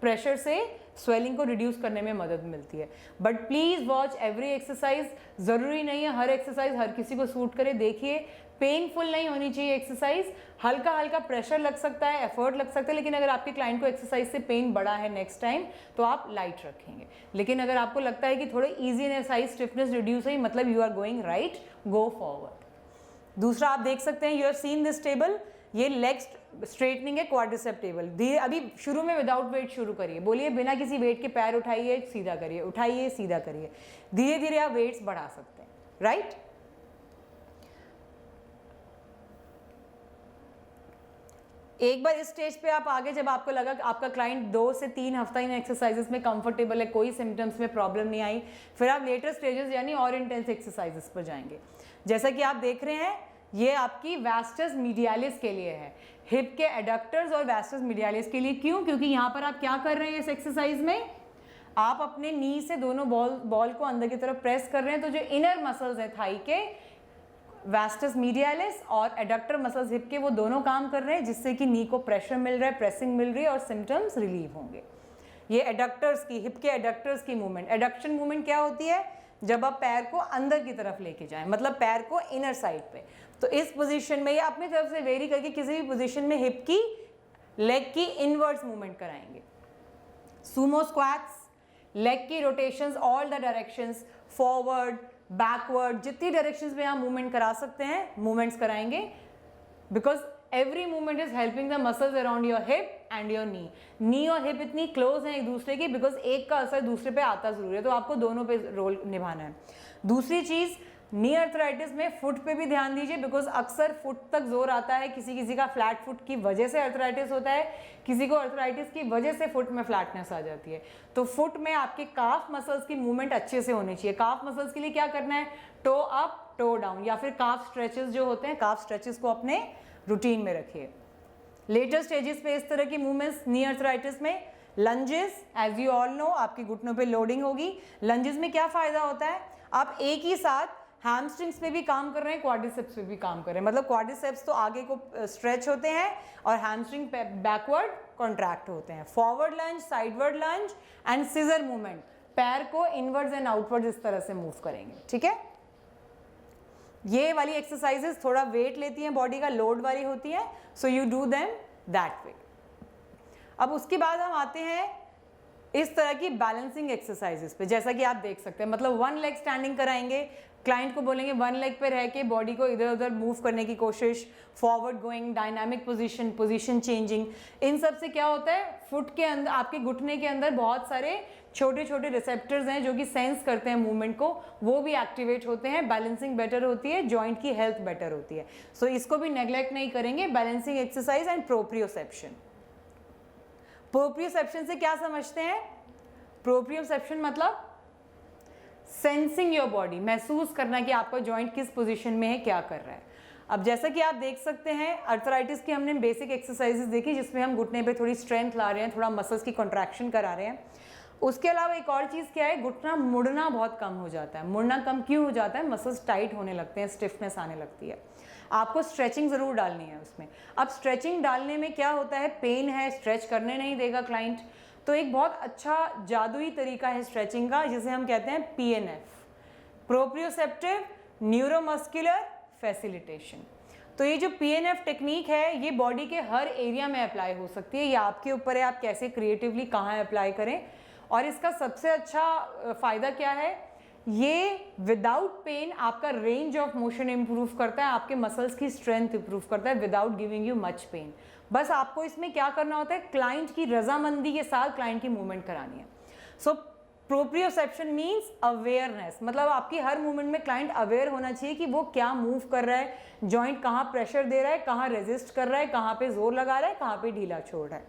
प्रेशर से स्वेलिंग को रिड्यूस करने में मदद मिलती है। But please watch every exercise, जरूरी नहीं है हर एक्सरसाइज हर किसी को सूट करे। देखिए पेनफुल नहीं होनी चाहिए एक्सरसाइज, हल्का हल्का प्रेशर लग सकता है, एफर्ट लग सकता है, लेकिन अगर आपके क्लाइंट को एक्सरसाइज से पेन बढ़ा है नेक्स्ट टाइम तो आप लाइट रखेंगे। लेकिन अगर आपको लगता है कि थोड़े ईजीनेस आई, स्टिफनेस रिड्यूस हुई, मतलब you are going right, go forward. दूसरा आप देख सकते हैं, you have seen this table, ये लेग स्ट्रेटनिंग है, क्वाड्रिसेप टेबल। धीरे अभी शुरू में विदाउट वेट शुरू करिए, बोलिए बिना किसी वेट के पैर उठाइए सीधा करिए, उठाइए सीधा करिए, धीरे धीरे आप वेट्स बढ़ा सकते हैं, राइट। एक बार इस स्टेज पे आप आगे, जब आपको लगा कि आपका क्लाइंट 2 से 3 हफ्ता इन एक्सरसाइजेस में कंफर्टेबल है, कोई सिम्टम्स में प्रॉब्लम नहीं आई, फिर आप लेटर स्टेजेस यानी और इंटेंस एक्सरसाइजेस पर जाएंगे। जैसा कि आप देख रहे हैं, ये आपकी वास्टस मीडियालिस के लिए है, हिप के एडक्टर्स और वास्टस मीडियालिस के लिए। क्यों? क्योंकि यहाँ पर आप क्या कर रहे हैं इस एक्सरसाइज में, आप अपने नी से दोनों बॉल को अंदर की तरफ प्रेस कर रहे हैं, तो जो इनर मसल्स हैं थाई के, वास्टस मीडियालिस और एडक्टर मसल्स हिप के, वो दोनों काम कर रहे हैं, जिससे कि नी को प्रेशर मिल रहा है, प्रेसिंग मिल रही है और सिम्टम्स रिलीव होंगे। ये एडक्टर्स की, हिप के एडक्टर्स की मूवमेंट। एडक्शन मूवमेंट क्या होती है, जब आप पैर को अंदर की तरफ लेके जाएं, मतलब पैर को इनर साइड पे। तो इस पोजीशन में, या अपनी तरफ से वेरी करके किसी भी पोजीशन में हिप की, लेग की इनवर्ड्स मूवमेंट कराएंगे। सुमो स्क्वाट्स, लेग की rotations all the directions, forward backward, जितनी डायरेक्शंस में आप मूवमेंट करा सकते हैं मूवमेंट्स कराएंगे, because every movement is helping the muscles around your hip and your knee. Knee और हिप इतनी क्लोज हैं एक दूसरे की, बिकॉज एक का असर दूसरे पे आता जरूर है, तो आपको दोनों पे रोल निभाना है। दूसरी चीज, नी अर्थराइटिस में फुट पे भी ध्यान दीजिए, बिकॉज अक्सर फुट तक जोर आता है, किसी किसी का फ्लैट फुट की वजह से अर्थराइटिस होता है, किसी को अर्थराइटिस की वजह से फुट में फ्लैटनेस आ जाती है। तो फुट में आपके काफ मसल्स की मूवमेंट अच्छे से होनी चाहिए। काफ मसल्स के लिए क्या करना है, टो अप टो डाउन, या फिर काफ स्ट्रेचेस जो होते हैं, काफ स्ट्रेचेस को अपने रूटीन में रखिए। लेटर स्टेजेस पे इस तरह की मूवमेंट्स नी अर्थराइटिस में। Lunges, as you all know, आपके घुटनों पे लोडिंग होगी। लंजेस में क्या फायदा होता है, आप एक ही साथ हैमस्ट्रिंग्स पे भी काम कर रहे हैं, क्वाड्रिसेप्स पे भी काम कर रहे हैं। मतलब क्वाड्रिसेप्स तो आगे को स्ट्रेच होते हैं और हैमस्ट्रिंग बैकवर्ड कॉन्ट्रैक्ट होते हैं। Forward lunge, sideward lunge and scissor movement, पैर को इनवर्ड्स एंड आउटवर्ड्स इस तरह से मूव करेंगे, ठीक है। ये वाली एक्सरसाइजेस थोड़ा वेट लेती हैं, बॉडी का लोड वाली होती है, so you do them that way. अब उसके बाद हम आते हैं इस तरह की बैलेंसिंग एक्सरसाइजेस पे, जैसा कि आप देख सकते हैं। मतलब 1 लेग स्टैंडिंग कराएंगे, क्लाइंट को बोलेंगे 1 लेग पे रह के बॉडी को इधर उधर मूव करने की कोशिश, forward going, dynamic position, position changing. इन सब से क्या होता है, फुट के अंदर, आपके घुटने के अंदर बहुत सारे छोटे छोटे रिसेप्टर्स हैं जो कि सेंस करते हैं मूवमेंट को, वो भी एक्टिवेट होते हैं, बैलेंसिंग बेटर होती है, जॉइंट की हेल्थ बेटर होती है। सो इसको भी नेग्लेक्ट नहीं करेंगे, balancing exercise and proprioception. Proprioception से क्या समझते हैं, प्रोप्रियोसेप्शन मतलब सेंसिंग योर बॉडी, महसूस करना कि आपका जॉइंट किस पोजीशन में है, क्या कर रहा है। अब जैसा कि आप देख सकते हैं अर्थराइटिस की हमने बेसिक एक्सरसाइजेस देखी जिसमें हम घुटने पे थोड़ी स्ट्रेंथ ला रहे हैं, थोड़ा मसल्स की कॉन्ट्रैक्शन करा रहे हैं। उसके अलावा एक और चीज़ क्या है, घुटना मुड़ना बहुत कम हो जाता है। मुड़ना कम क्यों हो जाता है? मसल्स टाइट होने लगते हैं, स्टिफनेस आने लगती है। आपको स्ट्रेचिंग ज़रूर डालनी है उसमें। अब स्ट्रेचिंग डालने में क्या होता है, पेन है, स्ट्रेच करने नहीं देगा क्लाइंट, तो एक बहुत अच्छा जादुई तरीका है स्ट्रेचिंग का जिसे हम कहते हैं PNF, प्रोप्रियोसेप्टिव न्यूरोमस्कुलर फैसिलिटेशन। तो ये जो PNF टेक्निक है ये बॉडी के हर एरिया में अप्लाई हो सकती है। ये आपके ऊपर है आप कैसे क्रिएटिवली कहाँ अप्लाई करें। और इसका सबसे अच्छा फ़ायदा क्या है, ये विदाउट पेन आपका रेंज ऑफ मोशन इम्प्रूव करता है, आपके मसल्स की स्ट्रेंथ इम्प्रूव करता है without giving you much pain. बस आपको इसमें क्या करना होता है, क्लाइंट की रजामंदी के साथ क्लाइंट की मूवमेंट करानी है। सो प्रोप्रियोसेप्शन मीन्स अवेयरनेस, मतलब आपकी हर मूवमेंट में क्लाइंट अवेयर होना चाहिए कि वो क्या मूव कर रहा है, जॉइंट कहाँ प्रेशर दे रहा है, कहाँ रेजिस्ट कर रहा है, कहाँ पे जोर लगा रहा है, कहाँ पे ढीला छोड़ रहा है।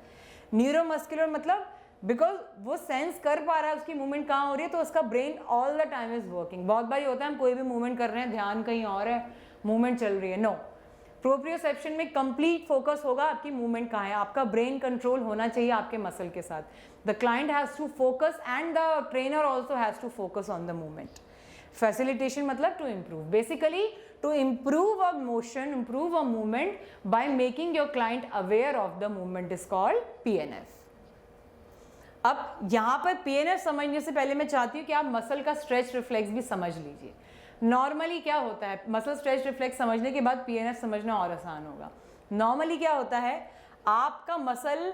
न्यूरोमस्कुलर मतलब बिकॉज वो सेंस कर पा रहा है उसकी मूवमेंट कहाँ हो रही है, तो उसका brain all the time is working. बहुत बार होता है हम कोई भी मूवमेंट कर रहे हैं, ध्यान कहीं और है, मूवमेंट चल रही है। नो, प्रोप्रियोसेप्शन में कंप्लीट फोकस होगा आपकी मूवमेंट कहाँ है, आपका ब्रेन कंट्रोल होना चाहिए आपके मसल के साथ। The client has to focus and the trainer also has to focus on the movement. Facilitation मतलब to improve, basically to improve a motion, improve a movement by making your client aware of the movement is called PNF। अब यहाँ पर PNF समझने से पहले मैं चाहती हूँ कि आप मसल का स्ट्रेच रिफ्लेक्स भी समझ लीजिए। नॉर्मली क्या होता है, मसल स्ट्रेच रिफ्लेक्स समझने के बाद PNF समझना और आसान होगा। नॉर्मली क्या होता है, आपका मसल,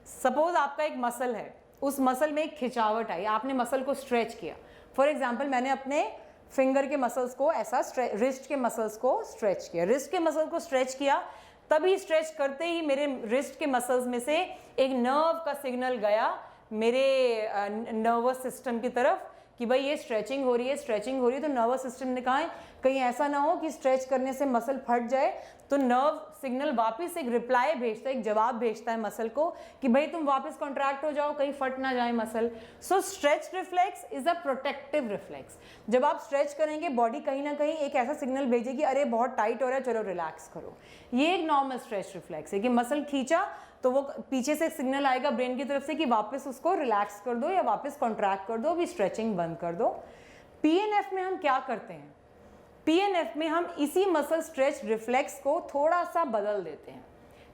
सपोज आपका एक मसल है, उस मसल में एक खिंचावट आई, आपने मसल को स्ट्रेच किया। फॉर एग्जाम्पल मैंने अपने फिंगर के मसल्स को ऐसा रिस्ट के मसल्स को स्ट्रेच किया, रिस्ट के मसल को स्ट्रेच किया, तभी स्ट्रेच करते ही मेरे रिस्ट के मसल्स में से एक नर्व का सिग्नल गया मेरे नर्वस सिस्टम की तरफ कि भाई ये स्ट्रेचिंग हो रही है, स्ट्रेचिंग हो रही है। तो नर्वस सिस्टम ने कहा कहीं ऐसा ना हो कि स्ट्रेच करने से मसल फट जाए, तो नर्व सिग्नल वापस एक रिप्लाई भेजता है, एक जवाब भेजता है मसल को कि भाई तुम वापस कॉन्ट्रैक्ट हो जाओ, कहीं फट ना जाए muscle. So stretch reflex is a protective reflex. जब आप स्ट्रेच करेंगे बॉडी कहीं ना कहीं एक ऐसा सिग्नल भेजेगी, अरे बहुत टाइट हो रहा है, चलो रिलैक्स करो। ये एक नॉर्मल स्ट्रेच रिफ्लेक्स है कि मसल खींचा तो वो पीछे से सिग्नल आएगा ब्रेन की तरफ से कि वापस उसको रिलैक्स कर दो या वापस कॉन्ट्रैक्ट कर दो, अभी स्ट्रेचिंग बंद कर दो। PNF में हम क्या करते हैं, PNF में हम इसी मसल स्ट्रेच रिफ्लेक्स को थोड़ा सा बदल देते हैं।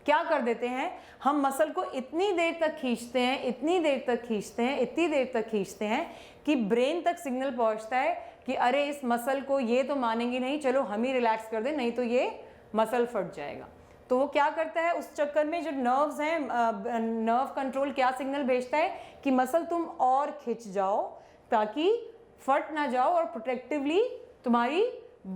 क्या कर देते हैं, हम मसल को इतनी देर तक खींचते हैं, इतनी देर तक खींचते हैं, इतनी देर तक खींचते हैं कि ब्रेन तक सिग्नल पहुंचता है कि अरे इस मसल को ये तो मानेंगे नहीं, चलो हम ही रिलैक्स कर दें, नहीं तो ये मसल फट जाएगा। तो वो क्या करता है, उस चक्कर में जो नर्व्स हैं, नर्व कंट्रोल क्या सिग्नल भेजता है कि मसल तुम और खिंच जाओ ताकि फट ना जाओ और प्रोटेक्टिवली तुम्हारी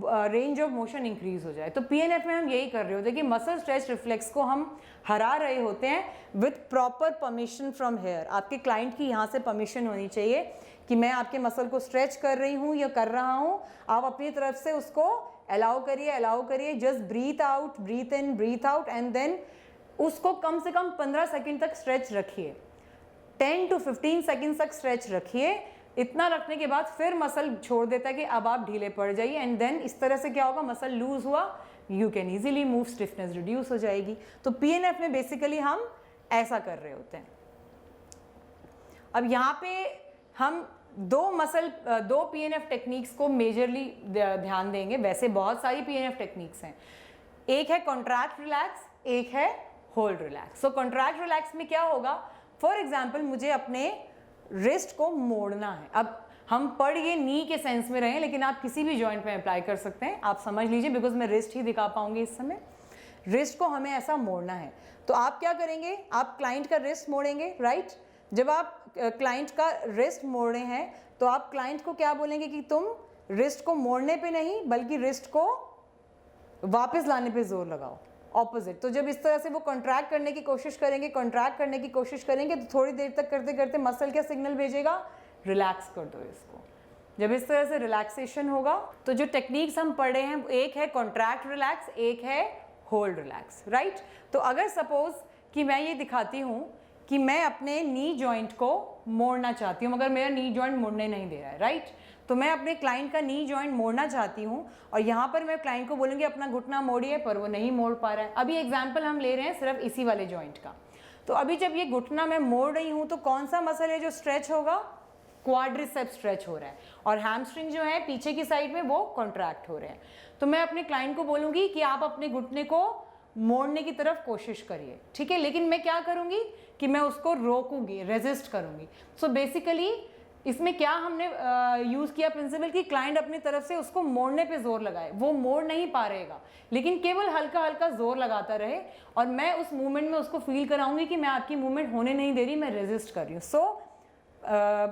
रेंज ऑफ मोशन इंक्रीज हो जाए। तो PNF में हम यही कर रहे होते हैं कि मसल स्ट्रेच रिफ्लेक्स को हम हरा रहे होते हैं with proper permission from here. आपके क्लाइंट की यहाँ से परमिशन होनी चाहिए कि मैं आपके मसल को स्ट्रेच कर रही हूँ या कर रहा हूँ, आप अपनी तरफ से उसको अलाउ करिए, just breathe out, breathe in, breathe out, and then उसको कम से कम 15 सेकंड तक स्ट्रेच रखिए, 10 to 15 सेकंड तक स्ट्रेच रखिए। इतना रखने के बाद फिर मसल छोड़ देता है कि अब आप ढीले पड़ जाइए, एंड देन इस तरह से क्या होगा, मसल लूज हुआ, you can easily move, stiffness reduce हो जाएगी। तो PNF में बेसिकली हम ऐसा कर रहे होते हैं। अब यहाँ पे हम दो PNF टेक्निक्स को मेजरली ध्यान देंगे। वैसे बहुत सारी PNF टेक्निक्स हैं, एक है कॉन्ट्रैक्ट रिलैक्स, एक है होल्ड रिलैक्स। सो कॉन्ट्रैक्ट रिलैक्स में क्या होगा, फॉर एग्जाम्पल मुझे अपने रिस्ट को मोड़ना है। अब हम पढ़ ये नी के सेंस में रहे, लेकिन आप किसी भी जॉइंट में अप्लाई कर सकते हैं, आप समझ लीजिए, बिकॉज मैं रिस्ट ही दिखा पाऊंगी इस समय। रिस्ट को हमें ऐसा मोड़ना है, तो आप क्या करेंगे, आप क्लाइंट का रिस्ट मोड़ेंगे, राइट। जब आप क्लाइंट का रिस्ट मोड़ रहे हैं तो आप क्लाइंट को क्या बोलेंगे कि तुम रिस्ट को मोड़ने पे नहीं बल्कि रिस्ट को वापस लाने पे जोर लगाओ, ऑपोजिट। तो जब इस तरह से वो कॉन्ट्रैक्ट करने की कोशिश करेंगे तो थोड़ी देर तक करते करते मसल क्या सिग्नल भेजेगा, रिलैक्स कर दो इसको। जब इस तरह से रिलैक्सेशन होगा तो जो टेक्निक्स हम पढ़ रहे हैं, एक है कॉन्ट्रैक्ट रिलैक्स, एक है होल्ड रिलैक्स, राइट। तो अगर सपोज कि मैं ये दिखाती हूँ कि मैं अपने नी जॉइंट को मोड़ना चाहती हूँ मगर मेरा नी जॉइंट मुड़ने नहीं दे रहा है, राइट। तो मैं अपने क्लाइंट का नी जॉइंट मोड़ना चाहती हूँ और यहाँ पर मैं क्लाइंट को बोलूँगी अपना घुटना मोड़िए, पर वो नहीं मोड़ पा रहा है। अभी एग्जाम्पल हम ले रहे हैं सिर्फ इसी वाले जॉइंट का। तो अभी जब ये घुटना मैं मोड़ रही हूँ तो कौन सा मसल है जो स्ट्रेच होगा? क्वाड्रिसेप्स स्ट्रेच हो रहा है और हैमस्ट्रिंग जो है पीछे की साइड में वो कॉन्ट्रैक्ट हो रहे हैं। तो मैं अपने क्लाइंट को बोलूँगी कि आप अपने घुटने को मोड़ने की तरफ कोशिश करिए, ठीक है। लेकिन मैं क्या करूँगी कि मैं उसको रोकूंगी, रेजिस्ट करूँगी। सो बेसिकली इसमें क्या हमने यूज़ किया प्रिंसिपल कि क्लाइंट अपनी तरफ से उसको मोड़ने पे जोर लगाए। वो मोड़ नहीं पा रहेगा लेकिन केवल हल्का हल्का जोर लगाता रहे और मैं उस मूवमेंट में उसको फील कराऊंगी कि मैं आपकी मूवमेंट होने नहीं दे रही, मैं रेजिस्ट कर रही हूँ। सो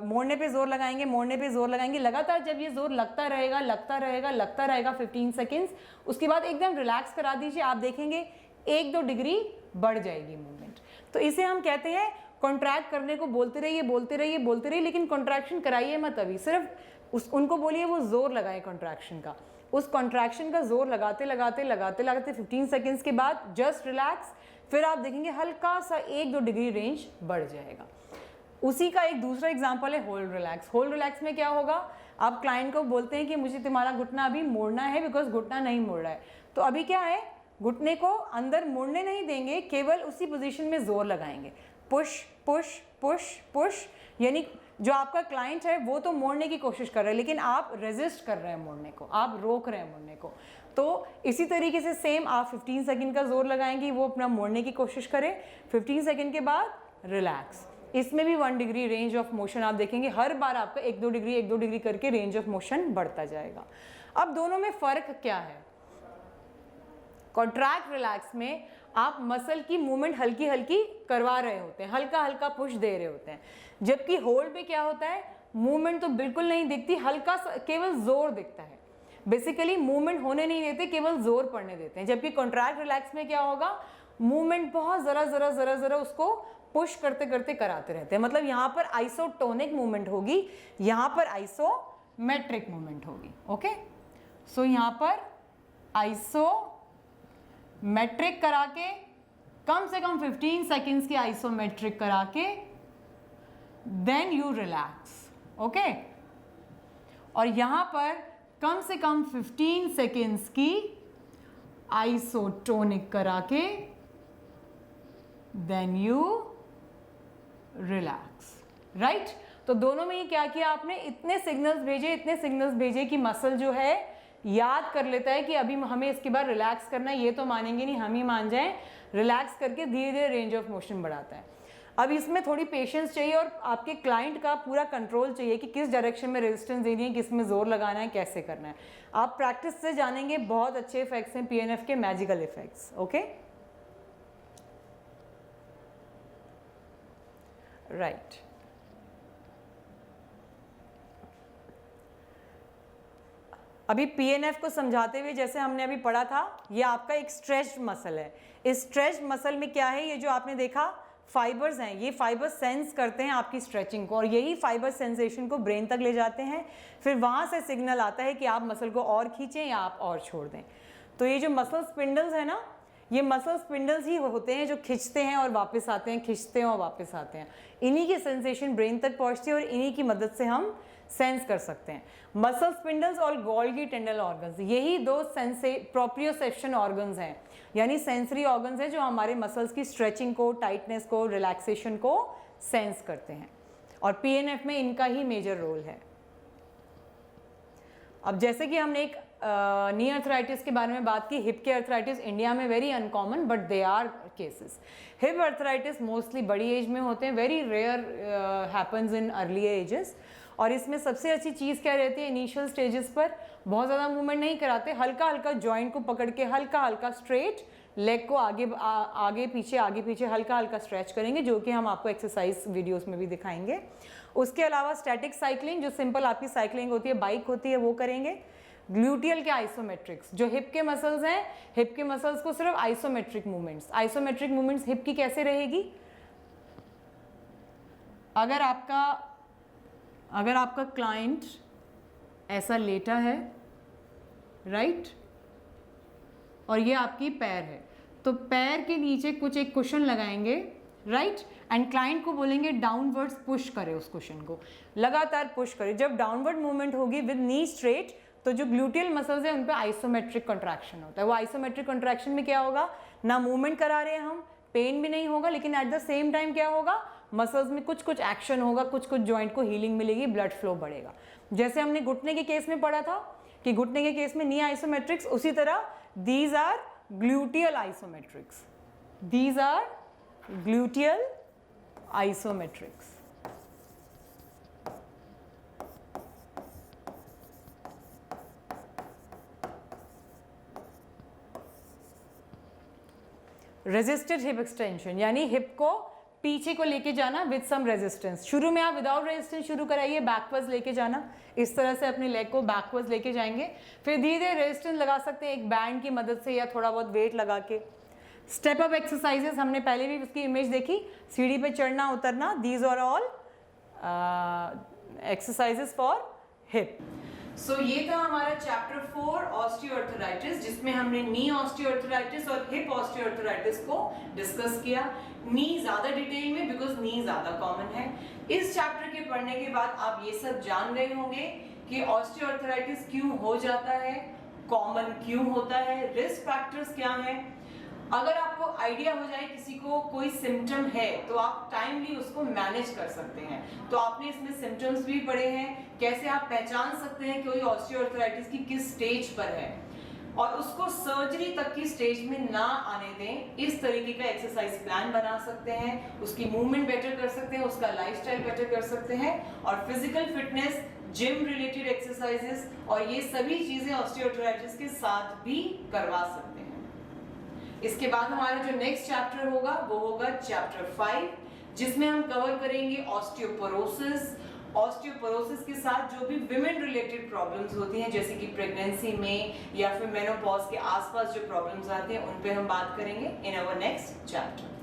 मोड़ने पे जोर लगाएंगे, मोड़ने पे जोर लगाएंगे लगातार। जब ये जोर लगता रहेगा लगता रहेगा लगता रहेगा 15 सेकेंड्स, उसके बाद एकदम रिलैक्स करा दीजिए। आप देखेंगे 1-2 डिग्री बढ़ जाएगी मूवमेंट। तो इसे हम कहते हैं कॉन्ट्रैक्ट करने को बोलते रहिए बोलते रहिए बोलते रहिए, लेकिन कॉन्ट्रैक्शन कराइए मत। अभी सिर्फ उनको बोलिए वो जोर लगाए कॉन्ट्रैक्शन का। उस कॉन्ट्रैक्शन का जोर लगाते लगाते लगाते लगाते 15 सेकेंड्स के बाद जस्ट रिलैक्स, फिर आप देखेंगे हल्का सा 1-2 डिग्री रेंज बढ़ जाएगा। उसी का एक दूसरा एग्जाम्पल है होल्ड रिलैक्स। होल्ड रिलैक्स में क्या होगा? आप क्लाइंट को बोलते हैं कि मुझे तुम्हारा घुटना अभी मोड़ना है बिकॉज घुटना नहीं मोड़ रहा है। तो अभी क्या है, घुटने को अंदर मुड़ने नहीं देंगे, केवल उसी पोजीशन में जोर लगाएंगे। पुश पुश पुश पुश, यानी जो आपका क्लाइंट है वो तो मोड़ने की कोशिश कर रहा है लेकिन आप रेजिस्ट कर रहे हैं मोड़ने को, आप रोक रहे हैं मोड़ने को। तो इसी तरीके से सेम आप 15 सेकंड का जोर लगाएंगे, वो अपना मोड़ने की कोशिश करें। 15 सेकंड के बाद रिलैक्स। इसमें भी 1 डिग्री रेंज ऑफ मोशन आप देखेंगे, हर बार आपका 1-2 डिग्री करके रेंज ऑफ मोशन बढ़ता जाएगा। अब दोनों में फ़र्क क्या है? कॉन्ट्रैक्ट रिलैक्स में आप मसल की मूवमेंट हल्की हल्की करवा रहे होते हैं, हल्का हल्का पुश दे रहे होते हैं, जबकि होल्ड पे क्या होता है, मूवमेंट तो बिल्कुल नहीं दिखती, हल्का केवल जोर दिखता है। बेसिकली मूवमेंट होने नहीं देते, केवल जोर पड़ने देते हैं। जबकि कॉन्ट्रैक्ट रिलैक्स में क्या होगा, मूवमेंट बहुत जरा जरा जरा जरा उसको पुश करते करते कराते रहते हैं। मतलब यहाँ पर आइसोटोनिक मूवमेंट होगी, यहाँ पर आइसोमेट्रिक मूवमेंट होगी। ओके, सो यहाँ पर आइसोमेट्रिक करा के कम से कम 15 सेकेंड्स की आइसोमेट्रिक करा के देन यू रिलैक्स। ओके, और यहाँ पर कम से कम 15 सेकेंड्स की आइसोटोनिक करा के देन यू रिलैक्स। राइट, तो दोनों में ही क्या किया आपने, इतने सिग्नल्स भेजे कि मसल जो है याद कर लेता है कि अभी हमें इसके बाद रिलैक्स करना है। ये तो मानेंगे नहीं, हम ही मान जाएं। रिलैक्स करके धीरे धीरे रेंज ऑफ मोशन बढ़ाता है। अब इसमें थोड़ी पेशेंस चाहिए और आपके क्लाइंट का पूरा कंट्रोल चाहिए कि किस डायरेक्शन में रेजिस्टेंस देनी है, किस में जोर लगाना है, कैसे करना है। आप प्रैक्टिस से जानेंगे, बहुत अच्छे इफेक्ट्स हैं PNF के, मैजिकल इफेक्ट्स। Okay, right. अभी PNF को समझाते हुए जैसे हमने अभी पढ़ा था, ये आपका एक स्ट्रेच्ड मसल है। इस स्ट्रेच्ड मसल में क्या है, ये जो आपने देखा फाइबर्स हैं, ये फाइबर्स सेंस करते हैं आपकी स्ट्रेचिंग को और यही फाइबर सेंसेशन को ब्रेन तक ले जाते हैं। फिर वहाँ से सिग्नल आता है कि आप मसल को और खींचें या आप और छोड़ दें। तो ये जो मसल स्पिंडल्स है ना, ये मसल स्पिंडल्स ही होते हैं जो खींचते हैं और वापस आते हैं, खींचते हैं और वापस आते हैं। इन्हीं की सेंसेशन ब्रेन तक पहुँचती है और इन्हीं की मदद से हम सेंस कर सकते हैं। मसल स्पिंडल्स और गोल्गी टेंडल ऑर्गन्स, यही दो प्रोप्रियोसेप्शन ऑर्गन्स हैं, यानी सेंसरी ऑर्गन्स हैं जो हमारे मसल्स की स्ट्रेचिंग को, टाइटनेस को, रिलैक्सेशन को सेंस करते हैं और PNF में इनका ही मेजर रोल है। अब जैसे कि हमने एक नी अर्थराइटिस के बारे में बात की, हिप के अर्थराइटिस इंडिया में very uncommon but they are cases. Hip arthritis mostly बड़ी एज में होते हैं, very rare happens in early ages. और इसमें सबसे अच्छी चीज़ क्या रहती है, इनिशियल स्टेजेस पर बहुत ज़्यादा मूवमेंट नहीं कराते, हल्का हल्का जॉइंट को पकड़ के हल्का हल्का स्ट्रेट, लेग को आगे पीछे हल्का हल्का स्ट्रेच करेंगे, जो कि हम आपको एक्सरसाइज वीडियोस में भी दिखाएंगे। उसके अलावा स्टैटिक साइकिलिंग, जो सिंपल आपकी साइकिलिंग होती है, बाइक होती है, वो करेंगे। ग्लूटियल के आइसोमेट्रिक्स, जो हिप के मसल्स हैं, हिप के मसल्स को सिर्फ आइसोमेट्रिक मूवमेंट्स हिप की कैसे रहेगी, अगर आपका क्लाइंट ऐसा लेटा है, राइट, और ये आपकी पैर है, तो पैर के नीचे कुछ एक कुशन लगाएंगे, राइट, एंड क्लाइंट को बोलेंगे डाउनवर्ड्स पुश करे उस कुशन को, लगातार पुश करे। जब डाउनवर्ड मूवमेंट होगी विद नी स्ट्रेट, तो जो ग्लूटियल मसल्स है उन पे आइसोमेट्रिक कॉन्ट्रैक्शन होता है। वो आइसोमेट्रिक कॉन्ट्रैक्शन में क्या होगा, ना मूवमेंट करा रहे हैं हम, पेन भी नहीं होगा, लेकिन एट द सेम टाइम क्या होगा, मसल्स में कुछ कुछ एक्शन होगा, कुछ कुछ जॉइंट को हीलिंग मिलेगी, ब्लड फ्लो बढ़ेगा। जैसे हमने घुटने के केस में पढ़ा था कि घुटने के केस में नी आइसोमेट्रिक्स, उसी तरह these are gluteal isometrics, these are gluteal isometrics. Resisted hip extension यानी हिप को पीछे को लेके जाना विद सम रेजिस्टेंस। शुरू में आप विदाउट रेजिस्टेंस शुरू कराइए, बैकवर्ड्स लेके जाना, इस तरह से अपने लेग को बैकवर्ड्स लेके जाएंगे, फिर धीरे धीरे रेजिस्टेंस लगा सकते हैं एक बैंड की मदद से या थोड़ा बहुत वेट लगा के। स्टेप अप एक्सरसाइजेस हमने पहले भी उसकी इमेज देखी, सीढ़ी पे चढ़ना उतरना, these are all exercises for hip. So ये था हमारा चैप्टर 4 ऑस्टियोआर्थराइटिस, जिसमें हमने नी ऑस्टियोआर्थराइटिस और हिप ऑस्टियोआर्थराइटिस को डिस्कस किया। नी ज्यादा डिटेल में, बिकॉज नी ज्यादा कॉमन है। इस चैप्टर के पढ़ने के बाद आप ये सब जान गए होंगे कि ऑस्टियोआर्थराइटिस क्यों हो जाता है, कॉमन क्यों होता है, रिस्क फैक्टर्स क्या हैं। अगर आपको आइडिया हो जाए किसी को कोई सिम्टम है तो आप टाइमली उसको मैनेज कर सकते हैं। तो आपने इसमें सिम्टम्स भी पढ़े हैं, कैसे आप पहचान सकते हैं कि कोई ऑस्टियोआर्थराइटिस की किस स्टेज पर है और उसको सर्जरी तक की स्टेज में ना आने दें। इस तरीके का एक्सरसाइज प्लान बना सकते हैं, उसकी मूवमेंट बेटर कर सकते हैं, उसका लाइफस्टाइल बेटर कर सकते हैं, और physical fitness, gym related exercises और ये सभी चीजें ऑस्टियोआर्थराइटिस के साथ भी करवा सकते हैं। इसके बाद हमारा जो नेक्स्ट चैप्टर होगा वो होगा चैप्टर 5, जिसमें हम कवर करेंगे ऑस्टियोपोरोसिस। ऑस्टियोपोरोसिस के साथ जो भी विमेन रिलेटेड प्रॉब्लम्स होती हैं, जैसे कि प्रेगनेंसी में या फिर मेनोपॉज के आसपास जो प्रॉब्लम्स आती हैं, उन पे हम बात करेंगे इन अवर नेक्स्ट चैप्टर।